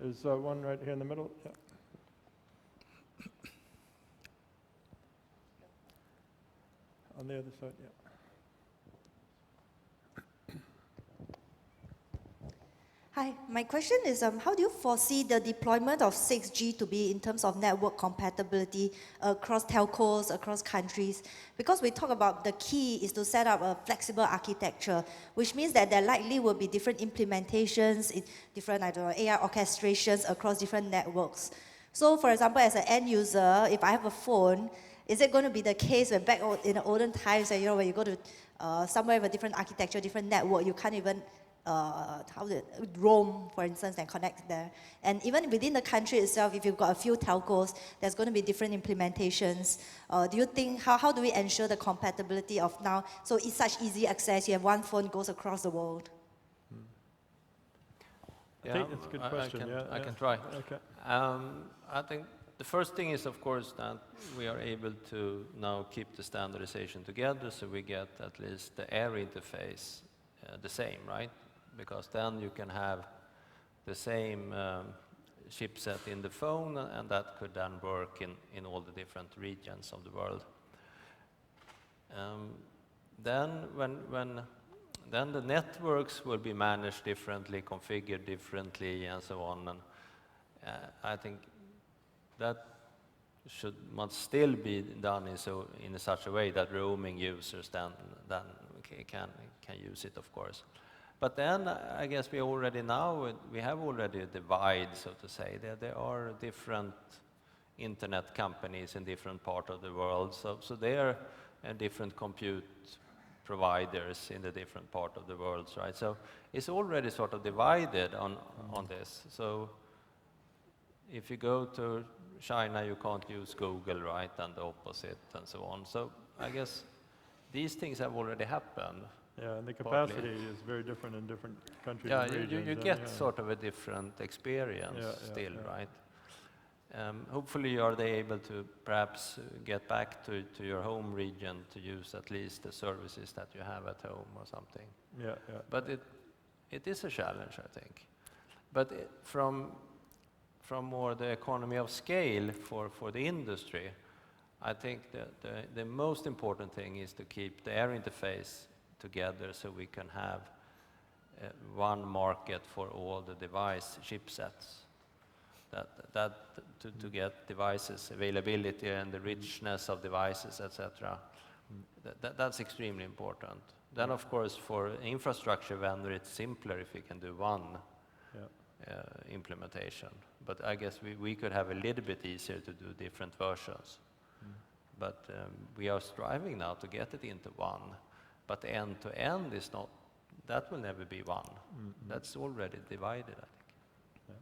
is one right here in the middle. Yeah. On the other side, yeah. Hi, my question is, how do you foresee the deployment of 6G to be in terms of network compatibility across telcos, across countries? Because we talk about the key is to set up a flexible architecture, which means that there likely will be different implementations, different, AI orchestrations across different networks. So, for example, as an end user, if I have a phone, is it going to be the case when back in the olden times, when you go to somewhere with a different architecture, different network, you can't even roam, for instance, and connect there. And even within the country itself, if you've got a few telcos, there's going to be different implementations. Do you think, how do we ensure the compatibility of now, so it's such easy access, you have one phone goes across the world? I think that's a good question. I can try. Okay. I think the first thing is, of course, that we are able to now keep the standardization together, so we get at least the air interface the same, right? Because then you can have the same chipset in the phone, and that could then work in all the different regions of the world. Then the networks will be managed differently, configured differently, and so on. And I think that must still be done in such a way that roaming users then can use it, of course. But then I guess we have already a divide, so to say. There are different internet companies in different parts of the world, so there are different compute providers in the different part of the world, right? So it's already sort of divided on this. So if you go to China, you can't use Google, right, and the opposite, and so on. So I guess these things have already happened. Yeah, and the partly. capacity is very different in different countries Yeah, and regions. you get sort of a different experience still, right? Hopefully you are able to perhaps get back to your home region to use at least the services that you have at home or something. Yeah. But it is a challenge, I think. But from more the economy of scale for the industry, I think the most important thing is to keep the air interface together so we can have one market for all the device chipsets. To get devices availability and the richness of devices, etc. That's extremely important. Then, of course, for infrastructure vendor, it's simpler if you can do one implementation. But I guess we could have a little bit easier to do different versions. But we are striving now to get it into one. But end to end is not. That will never be one. That's already divided, I think.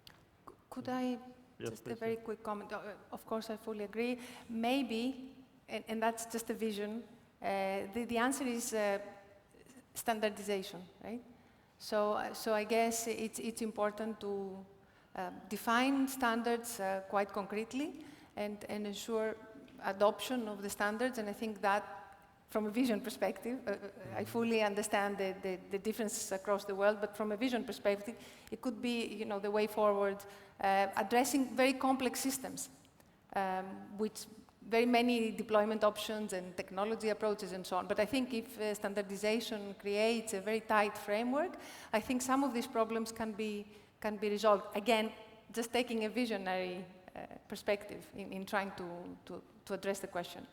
Could I just a very quick comment? Of course, I fully agree. Maybe, and that's just a vision, the answer is standardization, right? So I guess it's important to define standards quite concretely and ensure adoption of the standards. And I think that, from a vision perspective, I fully understand the differences across the world, but from a vision perspective, it could be, the way forward, addressing very complex systems, with very many deployment options and technology approaches and so on. But I think if standardization creates a very tight framework, I think some of these problems can be resolved. Again, just taking a visionary perspective in trying to address the question.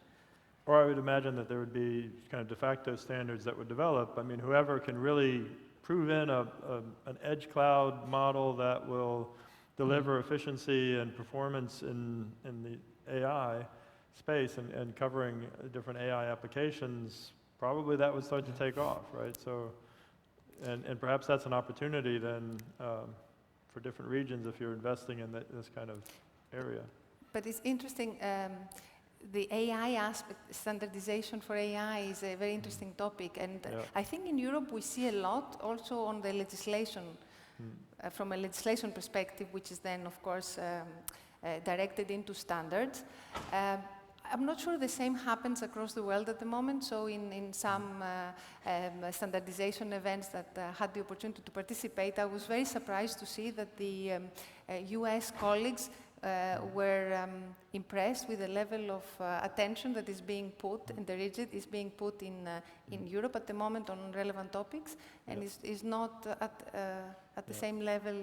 Or I would imagine that there would be kind of de facto standards that would develop. I mean, whoever can really prove in an edge cloud model that will deliver efficiency and performance in the AI space and covering different AI applications, probably that would start to take off, right? So, and perhaps that's an opportunity then for different regions if you're investing in this kind of area. But it's interesting. The AI aspect, standardization for AI is a very interesting topic, and I think in Europe we see a lot also on the legislation, from a legislation perspective, which is then of course directed into standards. I'm not sure the same happens across the world at the moment, so in some standardization events that had the opportunity to participate, I was very surprised to see that the US colleagues were impressed with the level of attention that is being put, and the rigid is being put in Europe at the moment on relevant topics, and is not at the same level,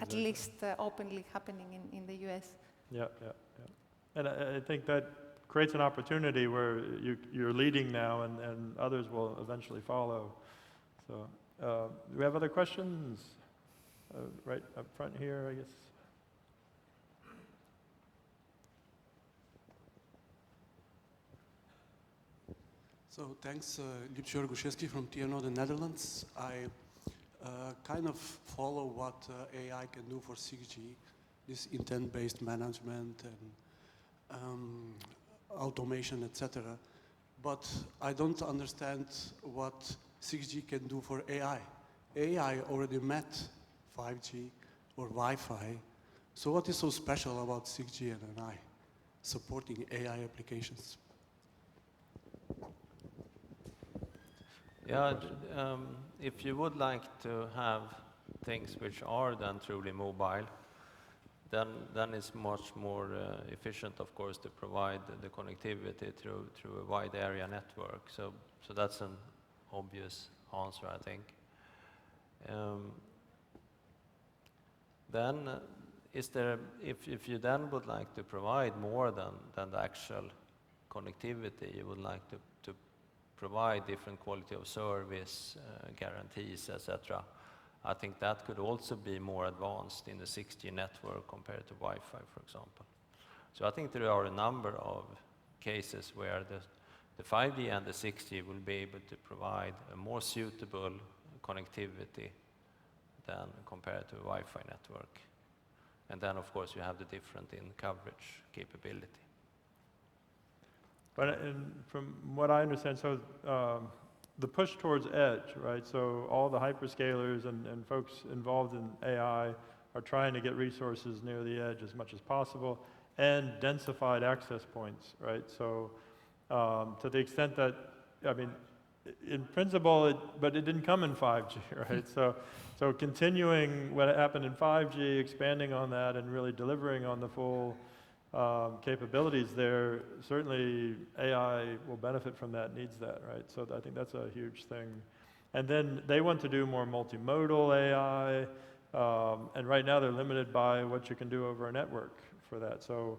at least openly happening in the US. Yeah. And I think that creates an opportunity where you're leading now, and others will eventually follow. So, do we have other questions? Right up front here, I guess. So thanks, Lipsjor Guszewski from TNO, the Netherlands. I kind of follow what AI can do for 6G, this intent-based management and automation, etc. But I don't understand what 6G can do for AI. AI already met 5G or Wi-Fi. So what is so special about 6G and AI supporting AI applications? Yeah, if you would like to have things which are then truly mobile, then it's much more efficient, of course, to provide the connectivity through a wide area network. So that's an obvious answer, I think. Then, if you then would like to provide more than the actual connectivity, you would like to provide different quality of service, guarantees, etc. I think that could also be more advanced in the 6G network compared to Wi-Fi, for example. So I think there are a number of cases where the 5G and the 6G will be able to provide a more suitable connectivity than compared to a Wi-Fi network. And then, of course, you have the difference in coverage capability. But from what I understand, so the push towards edge, right? So all the hyperscalers and folks involved in AI are trying to get resources near the edge as much as possible, and densified access points, right? So to the extent that, I mean, in principle, but it didn't come in 5G, right? So continuing what happened in 5G, expanding on that, and really delivering on the full capabilities there, certainly AI will benefit from that, needs that, right? So I think that's a huge thing. And then they want to do more multimodal AI, and right now they're limited by what you can do over a network for that. So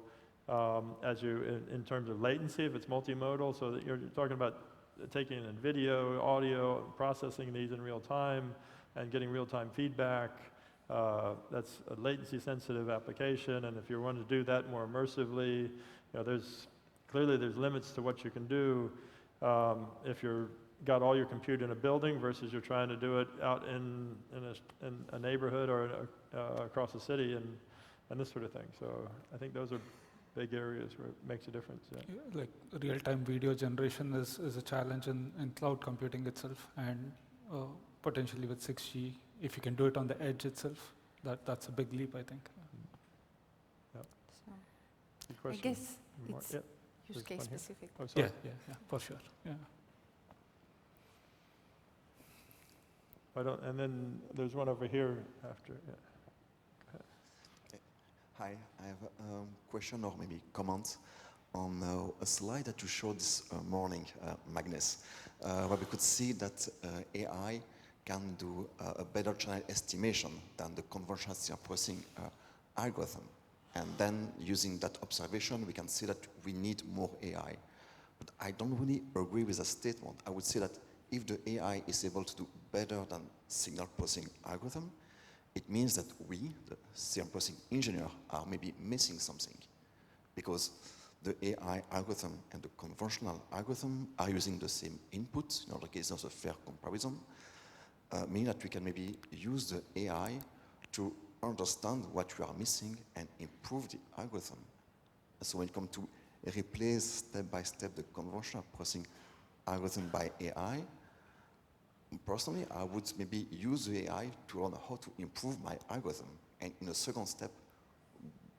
as you, in terms of latency, if it's multimodal, so that you're talking about taking in video, audio, processing these in real time, and getting real-time feedback. That's a latency-sensitive application, and if you want to do that more immersively, there's limits to what you can do if you're got all your compute in a building versus you're trying to do it out in a neighborhood or across a city and this sort of thing. So I think those are big areas where it makes a difference. Yeah. Like real-time video generation is a challenge in cloud computing itself, and potentially with 6G, if you can do it on the edge itself, that's a big leap, I think. Yeah. So Good question. I guess More- it's yeah, use there's case one here. specific. Oh, sorry. Yeah, for sure. Yeah. And then there's one over here after. Yeah. Hi, I have a question or maybe comment on a slide that you showed this morning, Magnus, where we could see that AI can do a better channel estimation than the conventional signal processing algorithm. And then using that observation, we can see that we need more AI. But I don't really agree with that statement. I would say that if the AI is able to do better than signal processing algorithm, it means that we, the signal processing engineer, are maybe missing something, because the AI algorithm and the conventional algorithm are using the same input. In other cases, a fair comparison, meaning that we can maybe use the AI to understand what we are missing and improve the algorithm. So when it comes to replace step by step the conventional processing algorithm by AI, personally, I would maybe use the AI to learn how to improve my algorithm, and in a second step,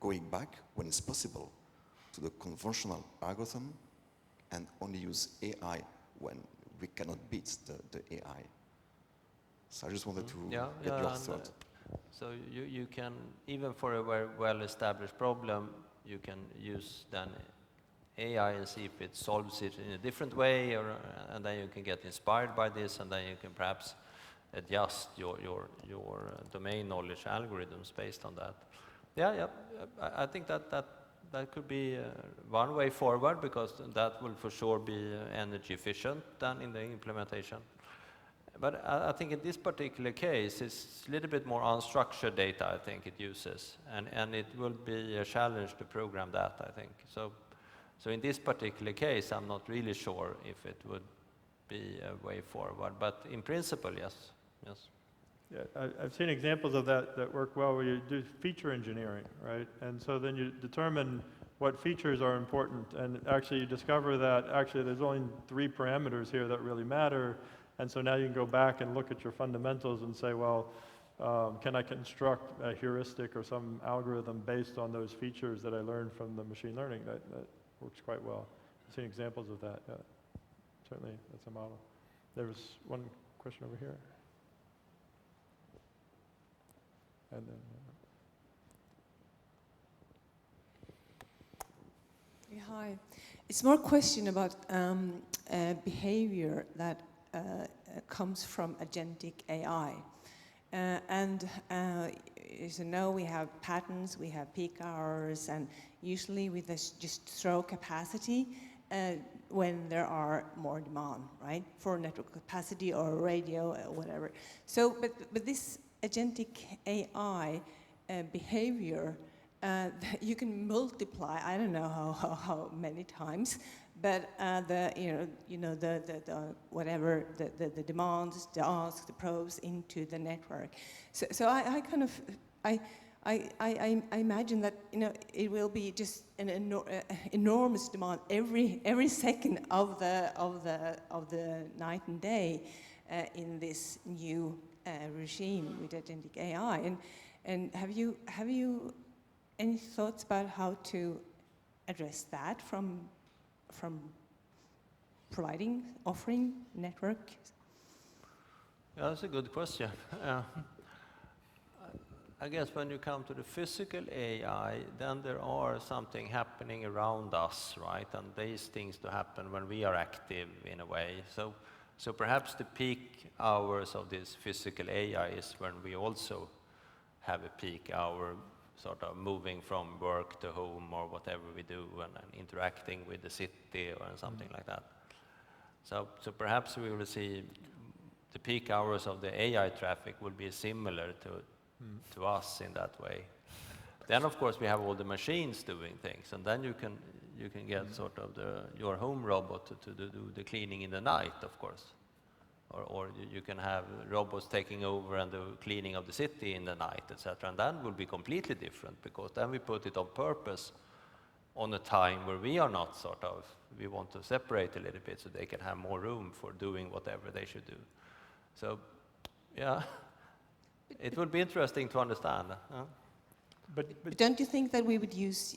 going back when it's possible to the conventional algorithm and only use AI when we cannot beat the AI. So I just wanted to get your thought. So you can, even for a very well-established problem, you can use then AI and see if it solves it in a different way, and then you can get inspired by this, and then you can perhaps adjust your domain knowledge algorithms based on that. I think that could be one way forward, because that will for sure be energy efficient then in the implementation. But I think in this particular case, it's a little bit more unstructured data, I think it uses, and it will be a challenge to program that, I think. So in this particular case, I'm not really sure if it would be a way forward, but in principle, yes. Yeah, I've seen examples of that work well, where you do feature engineering, right? And so then you determine what features are important, and actually you discover that actually there's only 3 parameters here that really matter, and so now you can go back and look at your fundamentals and say, well, can I construct a heuristic or some algorithm based on those features that I learned from the machine learning? That works quite well. I've seen examples of that. Yeah. Certainly, that's a model. There was one question over here. And then, Yeah, hi. It's more a question about behavior that comes from agentic AI. As you know, we have patterns, we have peak hours, and usually we just throw capacity when there are more demand, right, for network capacity or radio or whatever. So, but this agentic AI behavior, you can multiply. I don't know how many times, but the whatever the demands, the asks, the probes into the network. So I kind of I imagine that it will be just an enormous demand every second of the night and day in this new regime with agentic AI. And have you any thoughts about how to address that from offering network? Yeah, that's a good question. I guess when you come to the physical AI, then there are something happening around us, right? And these things to happen when we are active in a way. So perhaps the peak hours of this physical AI is when we also have a peak hour, sort of moving from work to home or whatever we do, and interacting with the city or something like that. So perhaps we will see the peak hours of the AI traffic will be similar to us in that way. Then of course we have all the machines doing things, and then you can get sort of your home robot to do the cleaning in the night, of course. Or you can have robots taking over and the cleaning of the city in the night, etc. And that will be completely different, because then we put it on purpose on a time where we are not we want to separate a little bit so they can have more room for doing whatever they should do. So, yeah, it would be interesting to understand. But don't you think that we would use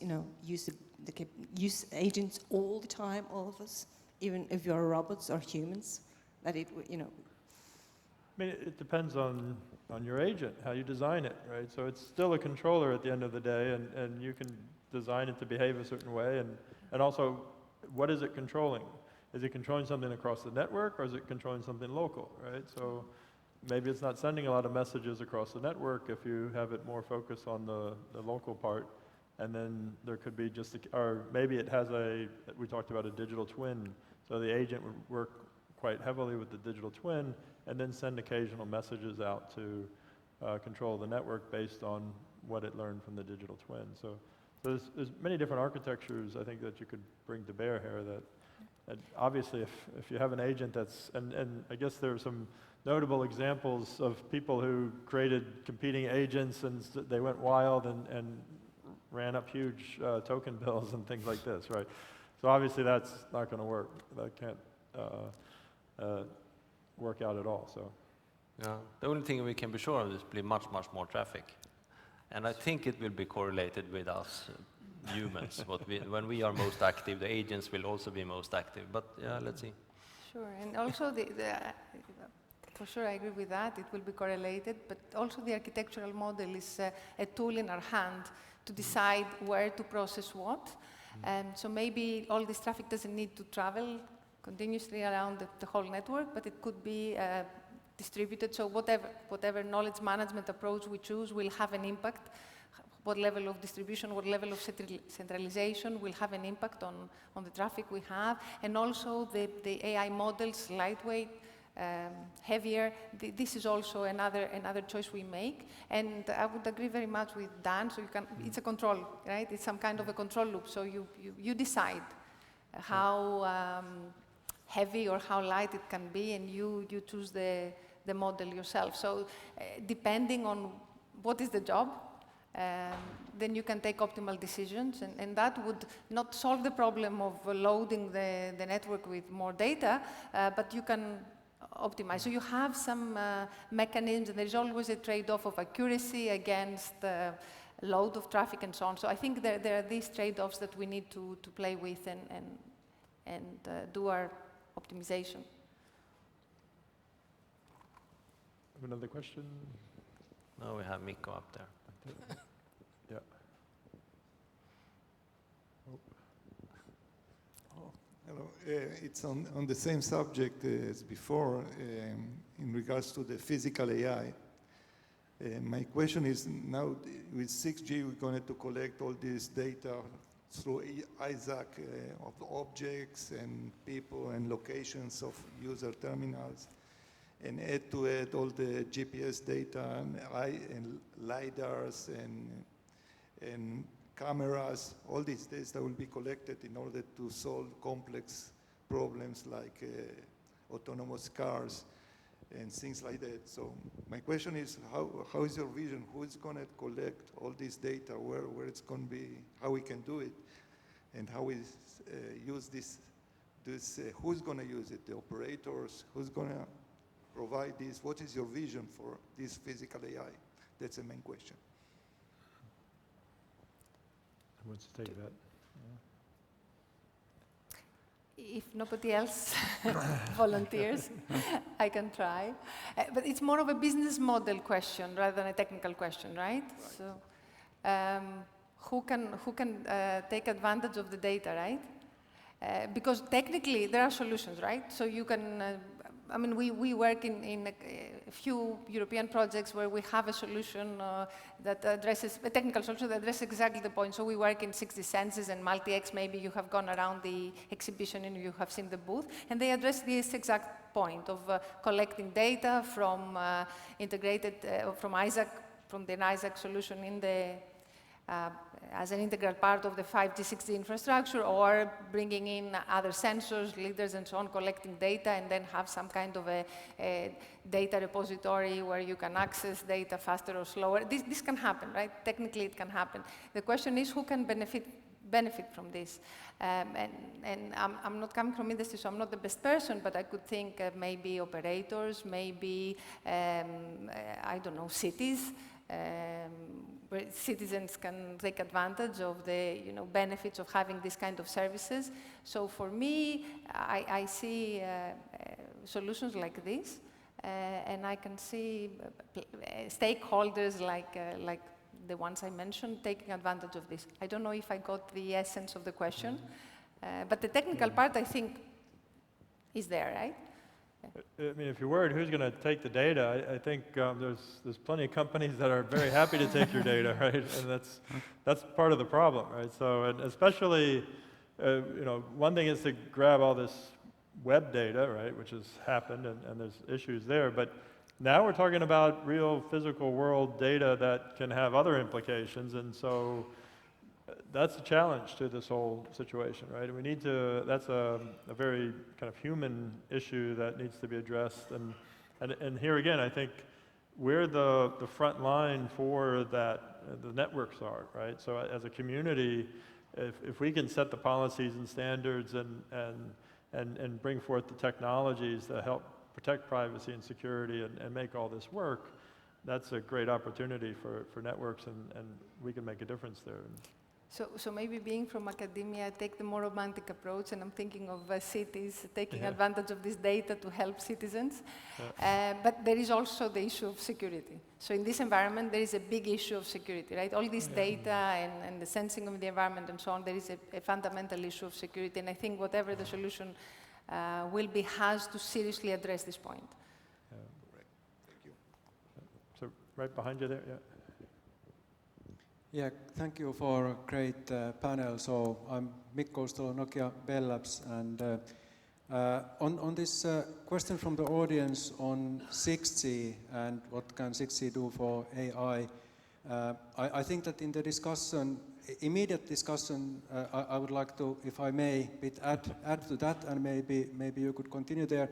use agents all the time, all of us, even if you're robots or humans? That it, I mean, it depends on your agent, how you design it, right? So it's still a controller at the end of the day, and you can design it to behave a certain way, and also, what is it controlling? Is it controlling something across the network, or is it controlling something local, right? So maybe it's not sending a lot of messages across the network if you have it more focused on the local part, and then there could be just, or maybe it has we talked about a digital twin, so the agent would work quite heavily with the digital twin, and then send occasional messages out to control the network based on what it learned from the digital twin. So there's many different architectures, I think, that you could bring to bear here. That obviously, if you have an agent and I guess there are some notable examples of people who created competing agents, and they went wild and ran up huge token bills and things like this, right? So obviously that's not going to work. That can't work out at all. So, yeah, the only thing we can be sure of is be much more traffic, and I think it will be correlated with us humans. When we are most active, the agents will also be most active. But yeah, let's see. Sure, and also for sure I agree with that. It will be correlated, but also the architectural model is a tool in our hand to decide where to process what. So maybe all this traffic doesn't need to travel continuously around the whole network, but it could be distributed. So whatever knowledge management approach we choose will have an impact. What level of distribution, what level of centralization will have an impact on the traffic we have. And also the AI models, lightweight, heavier, this is also another choice we make. And I would agree very much with Dan. So it's a control, right? It's some kind of a control loop. So you decide how heavy or how light it can be, and you choose the model yourself. So depending on what is the job, then you can take optimal decisions, and that would not solve the problem of loading the network with more data, but you can optimize. So you have some mechanisms, and there's always a trade-off of accuracy against load of traffic and so on. So I think there are these trade-offs that we need to play with and do our optimization. Another question? No, we have Mikko up there. Yeah. Oh, hello. It's on the same subject as before, in regards to the physical AI. My question is, now with 6G, we're going to collect all this data through Isaac of objects and people and locations of user terminals, and add to it all the GPS data and LiDARs and cameras. All these data will be collected in order to solve complex problems like autonomous cars and things like that. So my question is, how is your vision? Who is going to collect all this data? Where it's going to be? How we can do it? And how we use this? Who's going to use it? The operators? Who's going to provide this? What is your vision for this physical AI? That's the main question. Who wants to take that? If nobody else volunteers, I can try. But it's more of a business model question rather than a technical question, right? So, who can take advantage of the data, right? Because technically there are solutions, right? So you can. I mean, we work in a few European projects where we have a solution that addresses, a technical solution that addresses exactly the point. So we work in 60 senses and multi-X. Maybe you have gone around the exhibition and you have seen the booth. And they address this exact point of collecting data from from Isaac, from the Isaac solution in the as an integral part of the 5G, 6G infrastructure, or bringing in other sensors, leaders, and so on, collecting data, and then have some kind of a data repository where you can access data faster or slower. This can happen, right? Technically, it can happen. The question is, who can benefit from this? And I'm not coming from industry, so I'm not the best person, but I could think maybe operators, maybe, I don't know, cities, where citizens can take advantage of the benefits of having this kind of services. So for me, I see solutions like this, and I can see stakeholders like the ones I mentioned taking advantage of this. I don't know if I got the essence of the question, but the technical part, I think, is there, right? I mean, if you're worried who's going to take the data, I think there's plenty of companies that are very happy to take your data, right? And that's part of the problem, right? So, and especially, one thing is to grab all this web data, right, which has happened, and there's issues there. But now we're talking about real physical world data that can have other implications, and so that's a challenge to this whole situation, right? We need to, that's a very kind of human issue that needs to be addressed. And here again, I think we're the front line for that, the networks are, right? So as a community, if we can set the policies and standards and bring forth the technologies that help protect privacy and security and make all this work, that's a great opportunity for networks, and we can make a difference there. So maybe being from academia, I take the more romantic approach, and I'm thinking of cities taking advantage of this data to help citizens. But there is also the issue of security. So in this environment, there is a big issue of security, right? All this data and the sensing of the environment and so on, there is a fundamental issue of security. And I think whatever the solution will be has to seriously address this point. Correct. Thank you. So right behind you there, Yeah, thank you for a great panel. So I'm Mikko Ostolo, Nokia Bell Labs, and on this question from the audience on 6G and what can 6G do for AI, I think that in the discussion, immediate discussion, I would like to, if I may, add to that, and maybe you could continue there.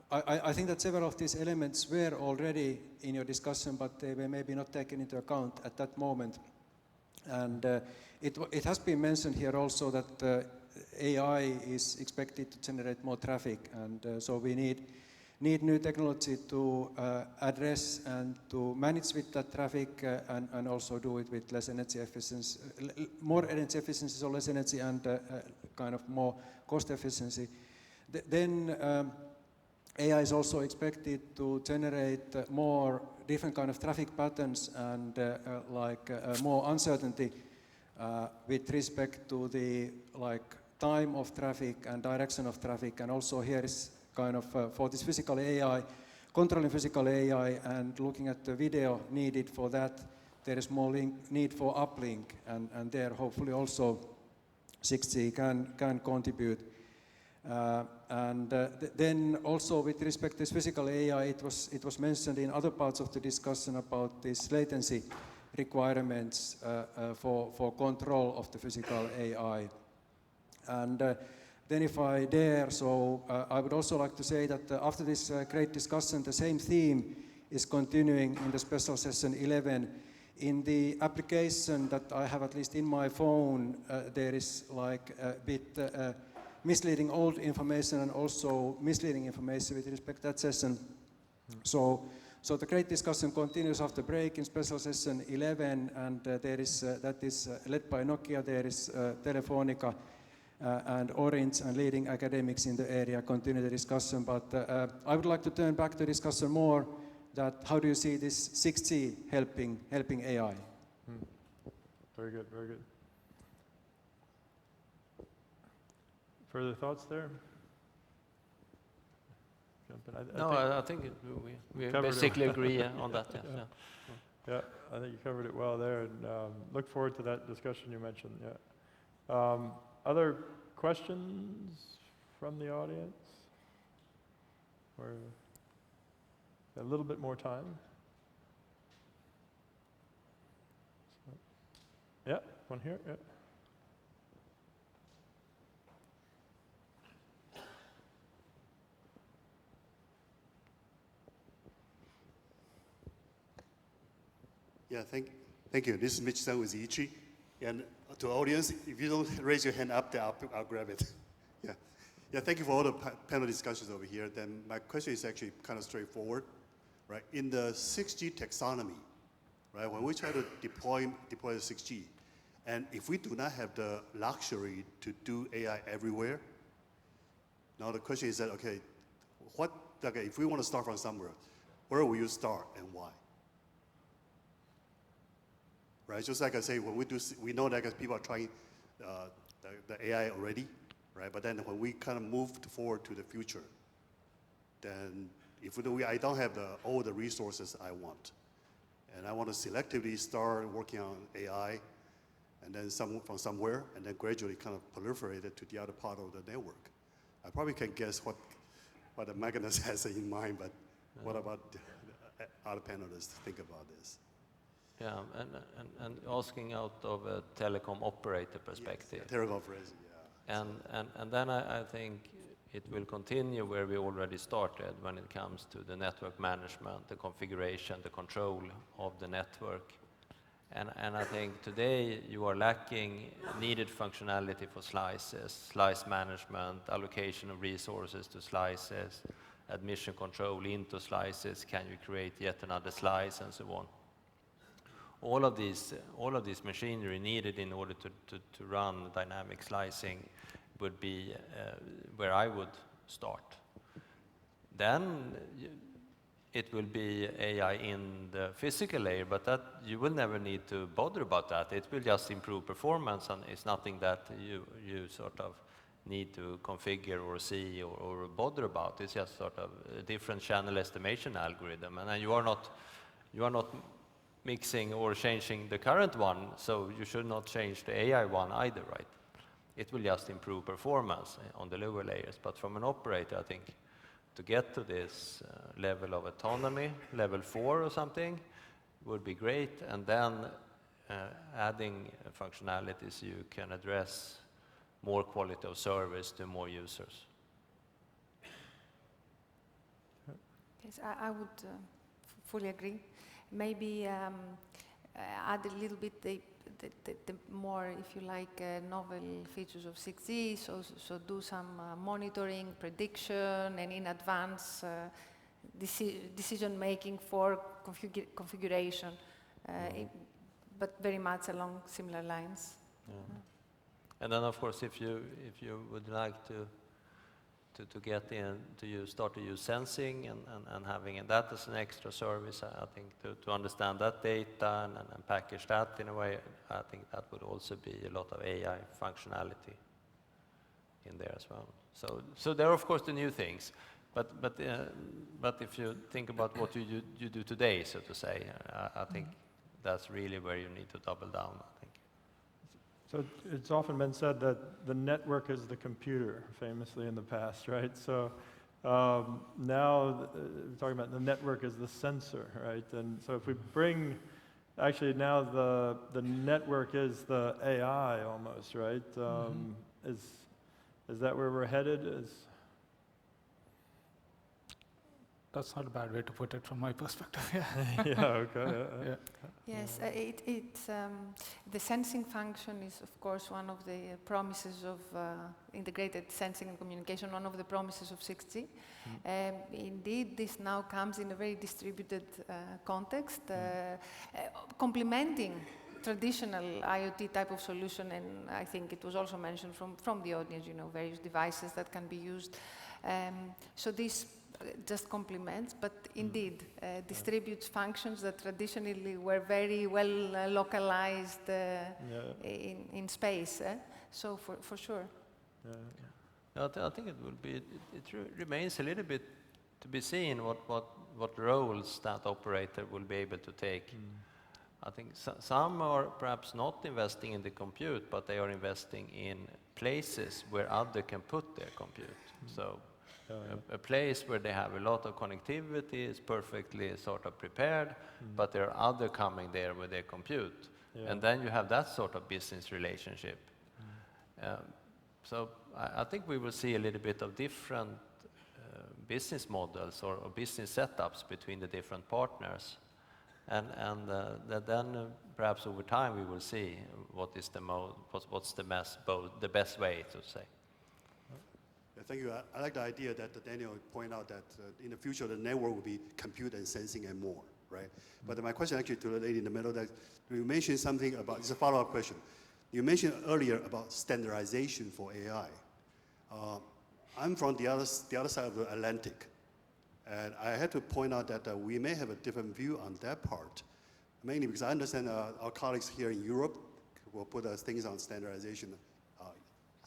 I think that several of these elements were already in your discussion, but they were maybe not taken into account at that moment. And it has been mentioned here also that AI is expected to generate more traffic, and so we need new technology to address and to manage with that traffic, and also do it with less energy efficiency, more energy efficiency, so less energy, and kind of more cost efficiency. Then AI is also expected to generate more different kind of traffic patterns and more uncertainty with respect to the time of traffic and direction of traffic. And also here is kind of for this physical AI, controlling physical AI and looking at the video needed for that, there is more need for uplink, and there hopefully also 6G can contribute. Then also with respect to this physical AI, it was mentioned in other parts of the discussion about these latency requirements for control of the physical AI. And then if I dare, so I would also like to say that after this great discussion, the same theme is continuing in the special session 11. In the application that I have, at least in my phone, there is like a bit misleading old information and also misleading information with respect to that session. So the great discussion continues after break in special session 11, and there is that is led by Nokia. There is Telefonica and Orange and leading academics in the area continue the discussion. But I would like to turn back to discussion more that how do you see this 6G helping AI? Very good, very good. Further thoughts there? I think we basically agree on that. Yeah. Yeah, I think you covered it well there, and look forward to that discussion you mentioned. Yeah. Other questions from the audience? We're a little bit more time. Yeah, one here. Yeah. Yeah, thank you. This is Mitch Sun with Ichi. And to the audience, if you don't raise your hand up there, I'll grab it. Yeah, thank you for all the panel discussions over here. Then my question is actually kind of straightforward, right? In the 6G taxonomy, right, when we try to deploy the 6G, and if we do not have the luxury to do AI everywhere, now the question is that, okay, if we want to start from somewhere, where will you start and why? Right, just like I say, when we know that people are trying the AI already, right? But then when we kind of move forward to the future, then if I don't have all the resources I want, and I want to selectively start working on AI, and then from somewhere, and then gradually kind of proliferate it to the other part of the network. I probably can guess what the Magnus has in mind, but what about the other panelists think about this? Yeah, and asking out of a telecom operator perspective. Yes, telecom operator, yeah. And then I think it will continue where we already started when it comes to the network management, the configuration, the control of the network. And I think today you are lacking needed functionality for slices, slice management, allocation of resources to slices, admission control into slices, can you create yet another slice, and so on. All of these machinery needed in order to run dynamic slicing would be where I would start. Then it will be AI in the physical layer, but that you will never need to bother about that. It will just improve performance, and it's nothing that you sort of need to configure or see or bother about. It's just sort of a different channel estimation algorithm, and you are not mixing or changing the current one, so you should not change the AI one either, right? It will just improve performance on the lower layers. But from an operator, I think to get to this level of autonomy, level 4 or something, would be great. And then adding functionalities, you can address more quality of service to more users. Yes, I would fully agree. Maybe add a little bit the more, if you like, novel features of 6G, so do some monitoring, prediction, and in advance decision making for configuration, but very much along similar lines. Yeah. And then, of course, if you would like to get in start to use sensing and having that as an extra service, I think to understand that data and package that in a way, I think that would also be a lot of AI functionality in there as well. So there are of course the new things, but if you think about what you do today, so to say, I think that's really where you need to double down, I think. So it's often been said that the network is the computer, famously in the past, right? So now we're talking about the network is the sensor, right? And so if we bring, actually now the network is the AI almost, right? Is that where we're headed? That's not a bad way to put it from my perspective. Yeah, okay. Yeah. Yes, the sensing function is, of course, one of the promises of integrated sensing and communication, one of the promises of 6G. Indeed, this now comes in a very distributed context, complementing traditional IoT type of solution, and I think it was also mentioned from the audience, various devices that can be used. So this just complements, but indeed distributes functions that traditionally were very well localized in space. So for sure. I think it will be. It remains a little bit to be seen what roles that operator will be able to take. I think some are perhaps not investing in the compute, but they are investing in places where other can put their compute. So a place where they have a lot of connectivity is perfectly sort of prepared, but there are other coming there with their compute. And then you have that sort of business relationship. So I think we will see a little bit of different business models or business setups between the different partners. And then perhaps over time we will see what is what's the best way to say. Thank you. I like the idea that Daniel pointed out that in the future the network will be compute and sensing and more, right? But my question actually to the lady in the middle, that you mentioned something about, it's a follow-up question. You mentioned earlier about standardization for AI. I'm from the other side of the Atlantic, and I had to point out that we may have a different view on that part, mainly because I understand our colleagues here in Europe will put things on standardization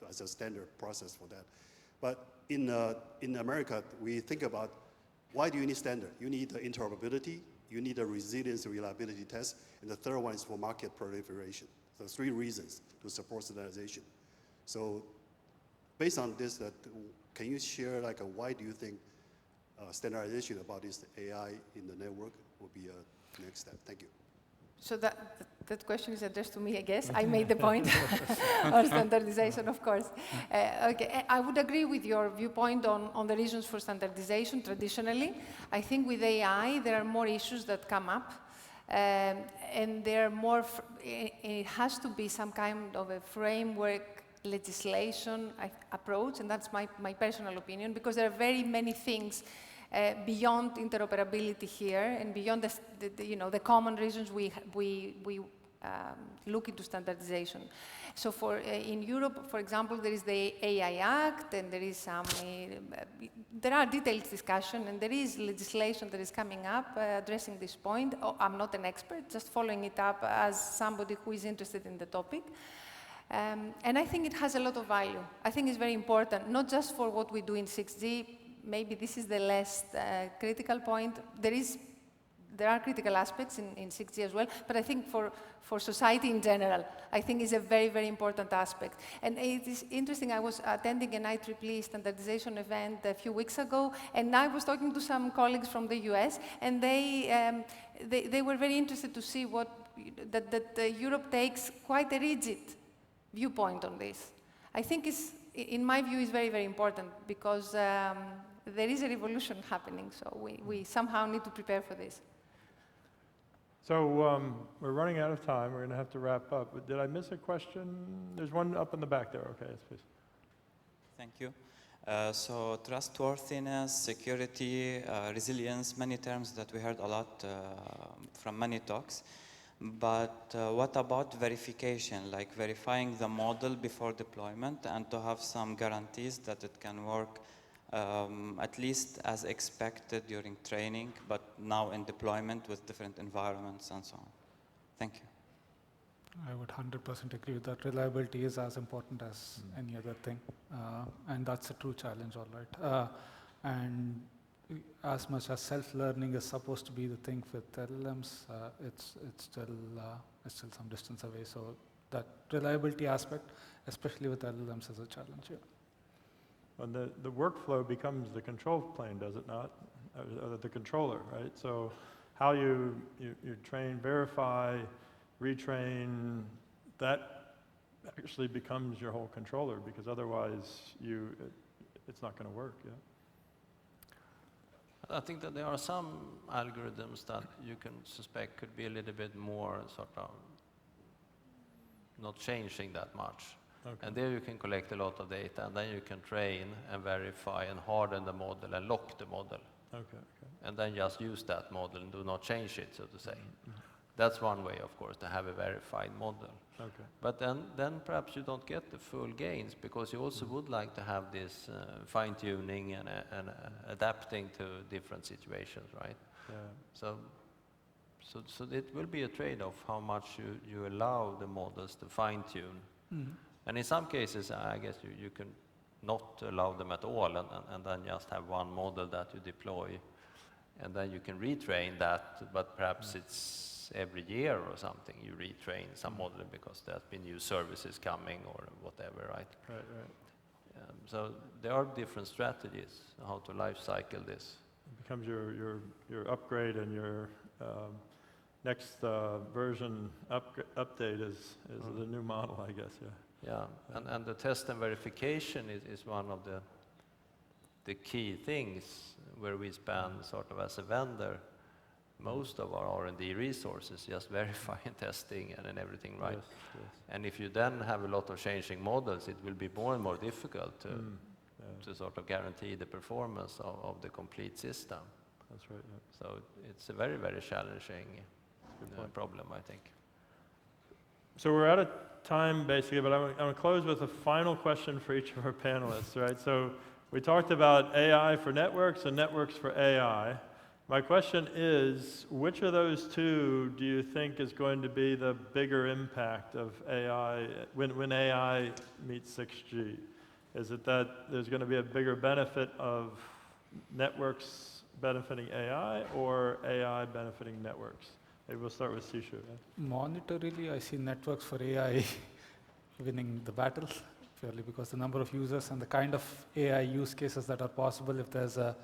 as a standard process for that. But in America, we think about why do you need standard? You need the interoperability, you need a resilience and reliability test, and the third one is for market proliferation. So 3 reasons to support standardization. So based on this, can you share why do you think standardization about this AI in the network will be a next step? Thank you. So that question is addressed to me, I guess. I made the point on standardization, of course. Okay, I would agree with your viewpoint on the reasons for standardization traditionally. I think with AI, there are more issues that come up. And there are more, it has to be some kind of a framework legislation approach, and that's my personal opinion, because there are very many things beyond interoperability here and beyond the common reasons we look into standardization. So in Europe, for example, there is the AI Act, and there is there are detailed discussion, and there is legislation that is coming up addressing this point. I'm not an expert, just following it up as somebody who is interested in the topic. And I think it has a lot of value. I think it's very important, not just for what we do in 6G. Maybe this is the less critical point. There are critical aspects in 6G as well, but I think for society in general, I think is a very, very important aspect. And it is interesting, I was attending an IEEE standardization event a few weeks ago, and I was talking to some colleagues from the US, and they were very interested to see that Europe takes quite a rigid viewpoint on this. I think in my view, is very, very important, because there is a revolution happening, so we somehow need to prepare for this. So we're running out of time. We're going to have to wrap up. But did I miss a question? There's one up in the back there. Okay, yes, please. Thank you. So trustworthiness, security, resilience, many terms that we heard a lot from many talks. But what about verification, like verifying the model before deployment and to have some guarantees that it can work at least as expected during training, but now in deployment with different environments and so on? Thank you. I would 100% agree with that. Reliability is as important as any other thing. And that's a true challenge, all right. And as much as self-learning is supposed to be the thing with LLMs, it's still some distance away. So that reliability aspect, especially with LLMs, is a challenge. Yeah. And the workflow becomes the control plane, does it not? Or the controller, right? So how you train, verify, retrain, that actually becomes your whole controller, because otherwise it's not going to work. Yeah. I think that there are some algorithms that you can suspect could be a little bit more sort of not changing that much. Okay. And there you can collect a lot of data, and then you can train and verify and harden the model and lock the model. Okay. And then just use that model and do not change it, so to say. Mm-hmm. That's one way, of course, to have a verified model. Okay. But then perhaps you don't get the full gains, because you also would like to have this fine-tuning and adapting to different situations, right? Yeah. So it will be a trade-off how much you allow the models to fine-tune. Mm-hmm. And in some cases, I guess you can not allow them at all, and then just have one model that you deploy, and then you can retrain that, but perhaps it's every year or something you retrain some model because there's been new services coming or whatever, right? Right. So there are different strategies how to life cycle this. It becomes your upgrade, and your next version update is the new model, I guess. Yeah. Yeah, and the test and verification is one of the key things where we spend sort of as a vendor most of our R&D resources just verifying, testing, and everything, right? Yes. And if you then have a lot of changing models, it will be more and more difficult to sort of guarantee the performance of the complete system. That's right. Yeah. So it's a very, very challenging problem, I think. So we're out of time, basically, but I'm going to close with a final question for each of our panelists, right? So we talked about AI for networks and networks for AI. My question is, which of those two do you think is going to be the bigger impact of AI when AI meets 6G? Is it that there's going to be a bigger benefit of networks benefiting AI or AI benefiting networks? Maybe we'll start with Seshu. Monetarily, I see networks for AI winning the battle, purely because the number of users and the kind of AI use cases that are possible if there's a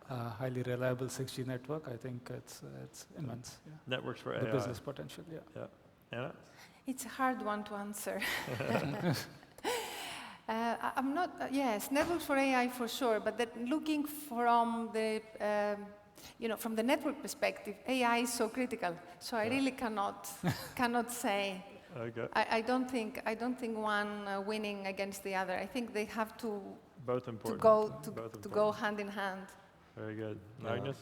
highly reliable 6G network, I think it's immense. Yeah. Networks for the AI. business potential, yeah. Anna? It's a hard one to answer. I'm not, yes, networks for AI for sure, but that looking from the, from the network perspective, AI is so critical. So I really cannot say. Okay. I don't think one winning against the other. I think they have to both important. To go hand in hand. Very good. Magnus?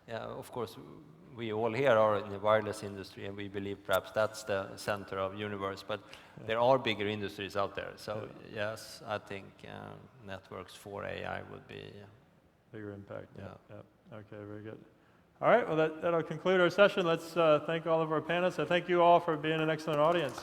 Yeah, of course, we all here are in the wireless industry, and we believe perhaps that's the center of universe, but there are bigger industries out there. So yes, I think networks for AI would be bigger impact. Yeah. Okay, very good. All right, well, that'll conclude our session. Let's thank all of our panelists. I thank you all for being an excellent audience.